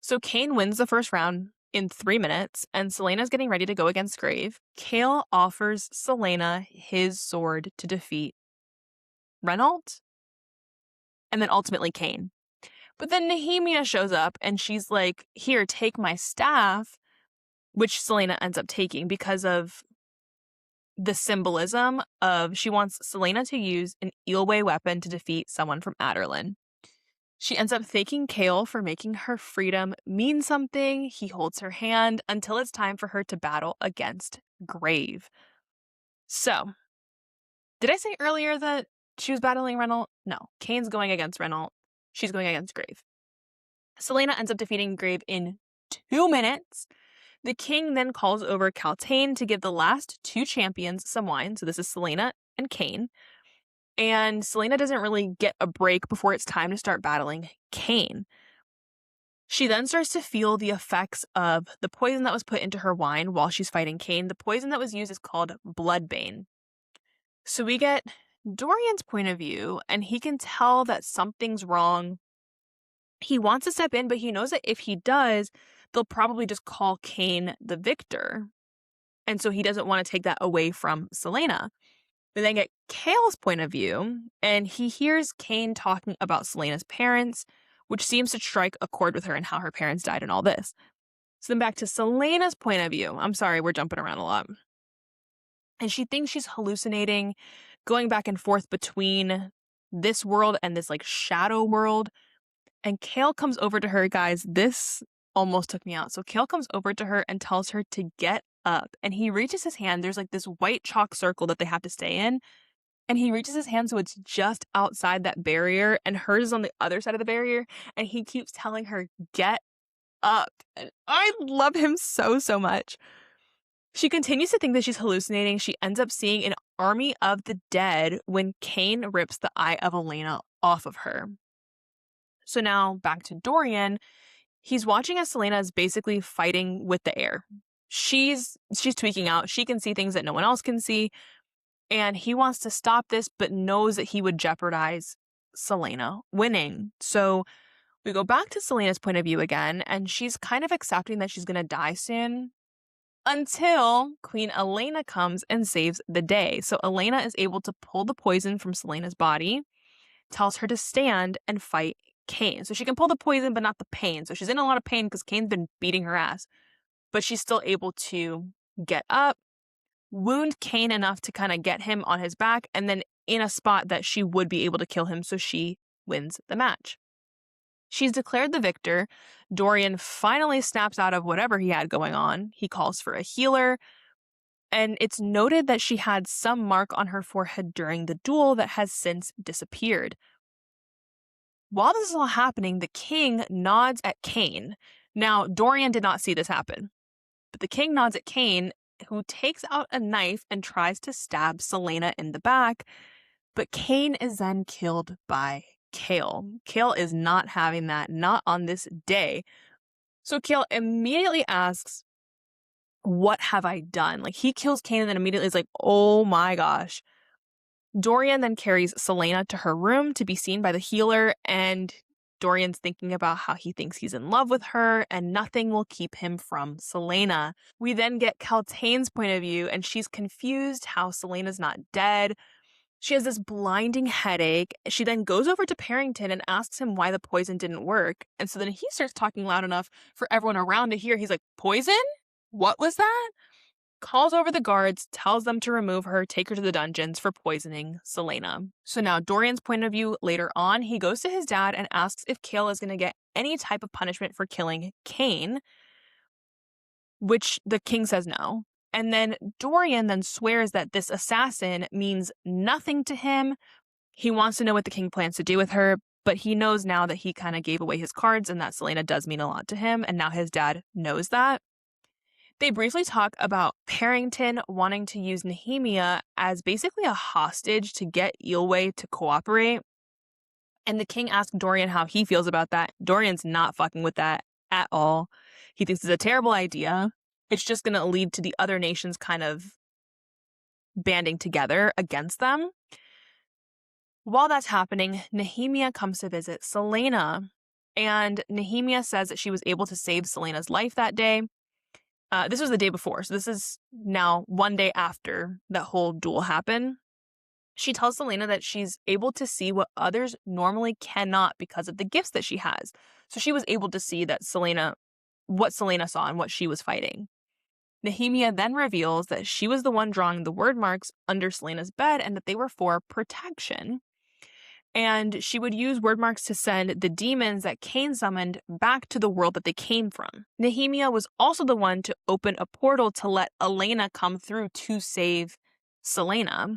So Kane wins the first round in 3 minutes, and Selena's getting ready to go against Grave. Kale offers Selena his sword to defeat Renault, and then ultimately Kane. But then Nehemia shows up, and she's like, here, take my staff, which Selena ends up taking because of the symbolism of she wants Selena to use an Eelway weapon to defeat someone from Adderlin. She ends up thanking Kale for making her freedom mean something. He holds her hand until it's time for her to battle against Grave. So, did I say earlier that she was battling Renault? No, Kane's going against Renault. She's going against Grave. Selena ends up defeating Grave in 2 minutes. The king then calls over Kaltain to give the last 2 champions some wine. So this is Selena and Kane. And Selena doesn't really get a break before it's time to start battling Kane. She then starts to feel the effects of the poison that was put into her wine while she's fighting Kane. The poison that was used is called Bloodbane. So we get Dorian's point of view, and he can tell that something's wrong. He wants to step in, but he knows that if he does, they'll probably just call Kane the victor. And so he doesn't want to take that away from Selena. We then get Kale's point of view, and he hears Kane talking about Selena's parents, which seems to strike a chord with her and how her parents died and all this. So then back to Selena's point of view. I'm sorry, we're jumping around a lot. And she thinks she's hallucinating, going back and forth between this world and this like shadow world. And Kale comes over to her, guys. This almost took me out. So Kale comes over to her and tells her to get up. And he reaches his hand. There's like this white chalk circle that they have to stay in. And he reaches his hand so it's just outside that barrier. And hers is on the other side of the barrier. And he keeps telling her, get up. And I love him so, so much. She continues to think that she's hallucinating. She ends up seeing an army of the dead when Kane rips the eye of Elena off of her. So now back to Dorian. He's watching as Selena is basically fighting with the air. She's tweaking out. She can see things that no one else can see. And he wants to stop this, but knows that he would jeopardize Selena winning. So we go back to Selena's point of view again, and she's kind of accepting that she's going to die soon until Queen Elena comes and saves the day. So Elena is able to pull the poison from Selena's body, tells her to stand and fight Kane. So she can pull the poison, but not the pain. So she's in a lot of pain because Kane's been beating her ass. But she's still able to get up, wound Kane enough to kind of get him on his back, and then in a spot that she would be able to kill him. So she wins the match. She's declared the victor. Dorian finally snaps out of whatever he had going on. He calls for a healer. And it's noted that she had some mark on her forehead during the duel that has since disappeared. While this is all happening, the king nods at Kane. Now, Dorian did not see this happen, but the king nods at Kane, who takes out a knife and tries to stab Selena in the back, but Kane is then killed by Kale. Kale is not having that, not on this day. So Kale immediately asks, what have I done? Like, he kills Kane and then immediately is like, oh my gosh, Dorian then carries Celaena to her room to be seen by the healer, and Dorian's thinking about how he thinks he's in love with her and nothing will keep him from Celaena. We then get Kaltain's point of view, and she's confused how Celaena's not dead. She has this blinding headache. She then goes over to Parrington and asks him why the poison didn't work. And so then he starts talking loud enough for everyone around to hear. He's like, "Poison? What was that?" Calls over the guards, tells them to remove her, take her to the dungeons for poisoning Celaena. So now Dorian's point of view later on, he goes to his dad and asks if Chaol is going to get any type of punishment for killing Cain, which the king says no. And then Dorian then swears that this assassin means nothing to him. He wants to know what the king plans to do with her, but he knows now that he kind of gave away his cards and that Celaena does mean a lot to him, and now his dad knows that. They briefly talk about Parrington wanting to use Nehemia as basically a hostage to get Eelway to cooperate. And the king asks Dorian how he feels about that. Dorian's not fucking with that at all. He thinks it's a terrible idea. It's just going to lead to the other nations kind of banding together against them. While that's happening, Nehemia comes to visit Celaena. And Nehemia says that she was able to save Celaena's life that day. This was the day before, so this is now one day after that whole duel happened. She tells Celaena that she's able to see what others normally cannot because of the gifts that she has. So she was able to see that what Celaena saw and what she was fighting. Nehemia then reveals that she was the one drawing the word marks under Celaena's bed and that they were for protection. And she would use word marks to send the demons that Cain summoned back to the world that they came from. Nehemia was also the one to open a portal to let Elena come through to save Celaena.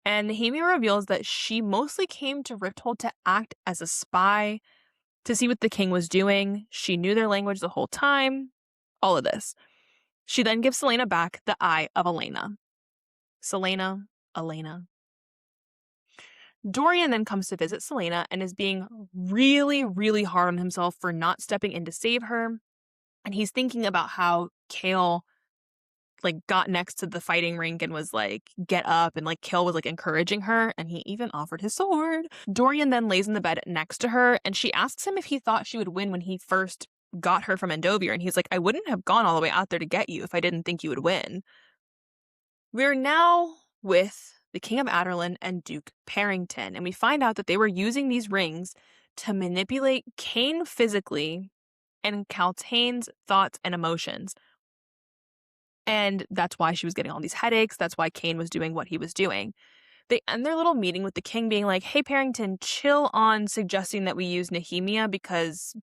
And Nehemia reveals that she mostly came to Rifthold to act as a spy, to see what the king was doing. She knew their language the whole time. All of this. She then gives Celaena back the Eye of Elena. Elena. Dorian then comes to visit Celaena and is being really, really hard on himself for not stepping in to save her. And he's thinking about how Chaol got next to the fighting rink and was like, get up, and Chaol was encouraging her, and he even offered his sword. Dorian then lays in the bed next to her, and she asks him if he thought she would win when he first got her from Endovir, and he's like, I wouldn't have gone all the way out there to get you if I didn't think you would win. We're now with the King of Adarlan and Duke Parrington, and we find out that they were using these rings to manipulate Cain physically and Kaltain's thoughts and emotions. And that's why she was getting all these headaches. That's why Cain was doing what he was doing. They end their little meeting with the king being like, hey, Parrington, chill on suggesting that we use Nehemia because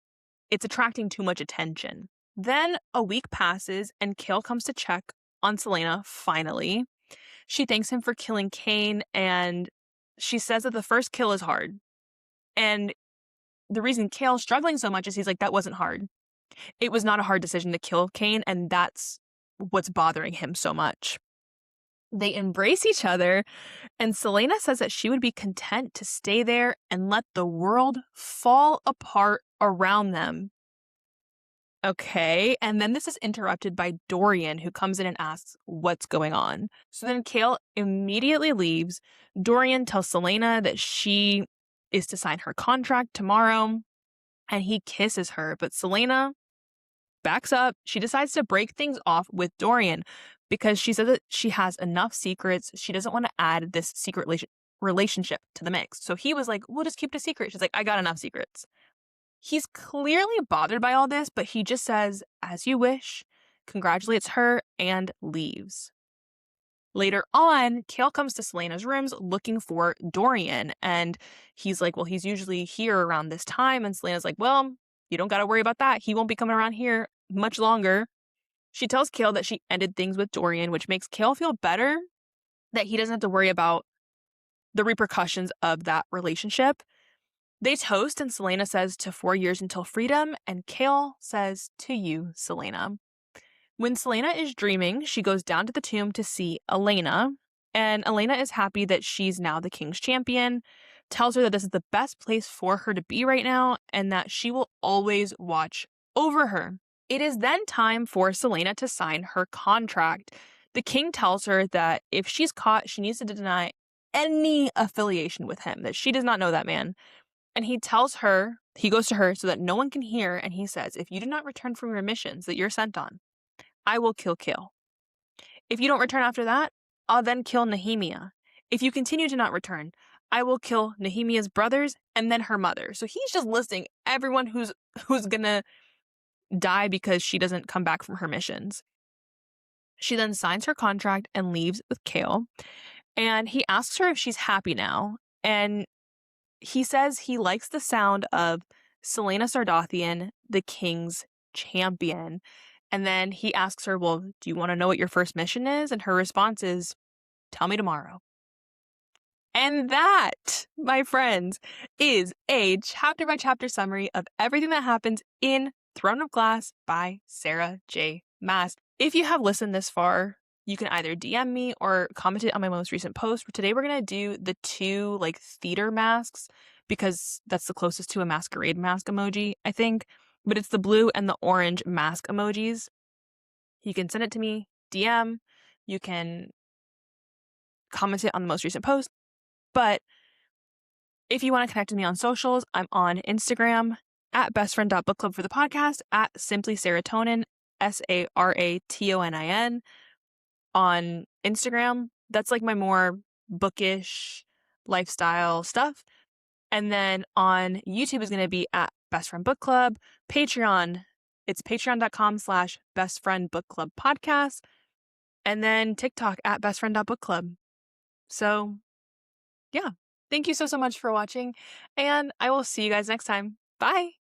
it's attracting too much attention. Then a week passes and Chaol comes to check on Celaena finally. She thanks him for killing Cain, and she says that the first kill is hard. And the reason Chaol's struggling so much is he's like, that wasn't hard. It was not a hard decision to kill Cain, and that's what's bothering him so much. They embrace each other, and Celaena says that she would be content to stay there and let the world fall apart around them. Okay, and then this is interrupted by Dorian, who comes in and asks what's going on. So then Chaol immediately leaves. Dorian tells Celaena that she is to sign her contract tomorrow, and he kisses her, but Celaena backs up. She decides to break things off with Dorian because she says that she has enough secrets. She doesn't want to add this secret relationship to the mix. So he was like, we'll just keep it a secret. She's like, I got enough secrets. He's clearly bothered by all this, but he just says, as you wish, congratulates her, and leaves. Later on, Chaol comes to Celaena's rooms looking for Dorian, and he's like, well, he's usually here around this time, and Celaena's like, well, you don't got to worry about that. He won't be coming around here much longer. She tells Chaol that she ended things with Dorian, which makes Chaol feel better that he doesn't have to worry about the repercussions of that relationship. They toast, and Celaena says to 4 years until freedom, and Chaol says to you, Celaena. When Celaena is dreaming, she goes down to the tomb to see Elena, and Elena is happy that she's now the king's champion, tells her that this is the best place for her to be right now, and that she will always watch over her. It is then time for Celaena to sign her contract. The king tells her that if she's caught, she needs to deny any affiliation with him, that she does not know that man. And he tells her, he goes to her so that no one can hear, and he says, if you do not return from your missions that you're sent on, I will kill Kale. If you don't return after that, I'll then kill Nehemia. If you continue to not return, I will kill Nehemia's brothers and then her mother. So he's just listing everyone who's gonna die because she doesn't come back from her missions. She then signs her contract and leaves with Kale. And he asks her if she's happy now. And he says he likes the sound of Selena Sardathian, the king's champion. And then he asks her, well, do you want to know what your first mission is? And her response is, tell me tomorrow. And that, my friends, is a chapter by chapter summary of everything that happens in Throne of Glass by Sarah J. Maas. If you have listened this far, you can either DM me or comment it on my most recent post. Today we're going to do the 2 theater masks because that's the closest to a masquerade mask emoji, I think. But it's the blue and the orange mask emojis. You can send it to me, DM. You can comment it on the most recent post. But if you want to connect with me on socials, I'm on Instagram at bestfriend.bookclub for the podcast, at simply serotonin, SARATONIN on Instagram. That's my more bookish lifestyle stuff. And then on YouTube is going to be at Best Friend Book Club. Patreon, it's patreon.com/bestfriendbookclubpodcast. And then TikTok at bestfriend.bookclub. So yeah, thank you so much for watching, and I will see you guys next time. Bye!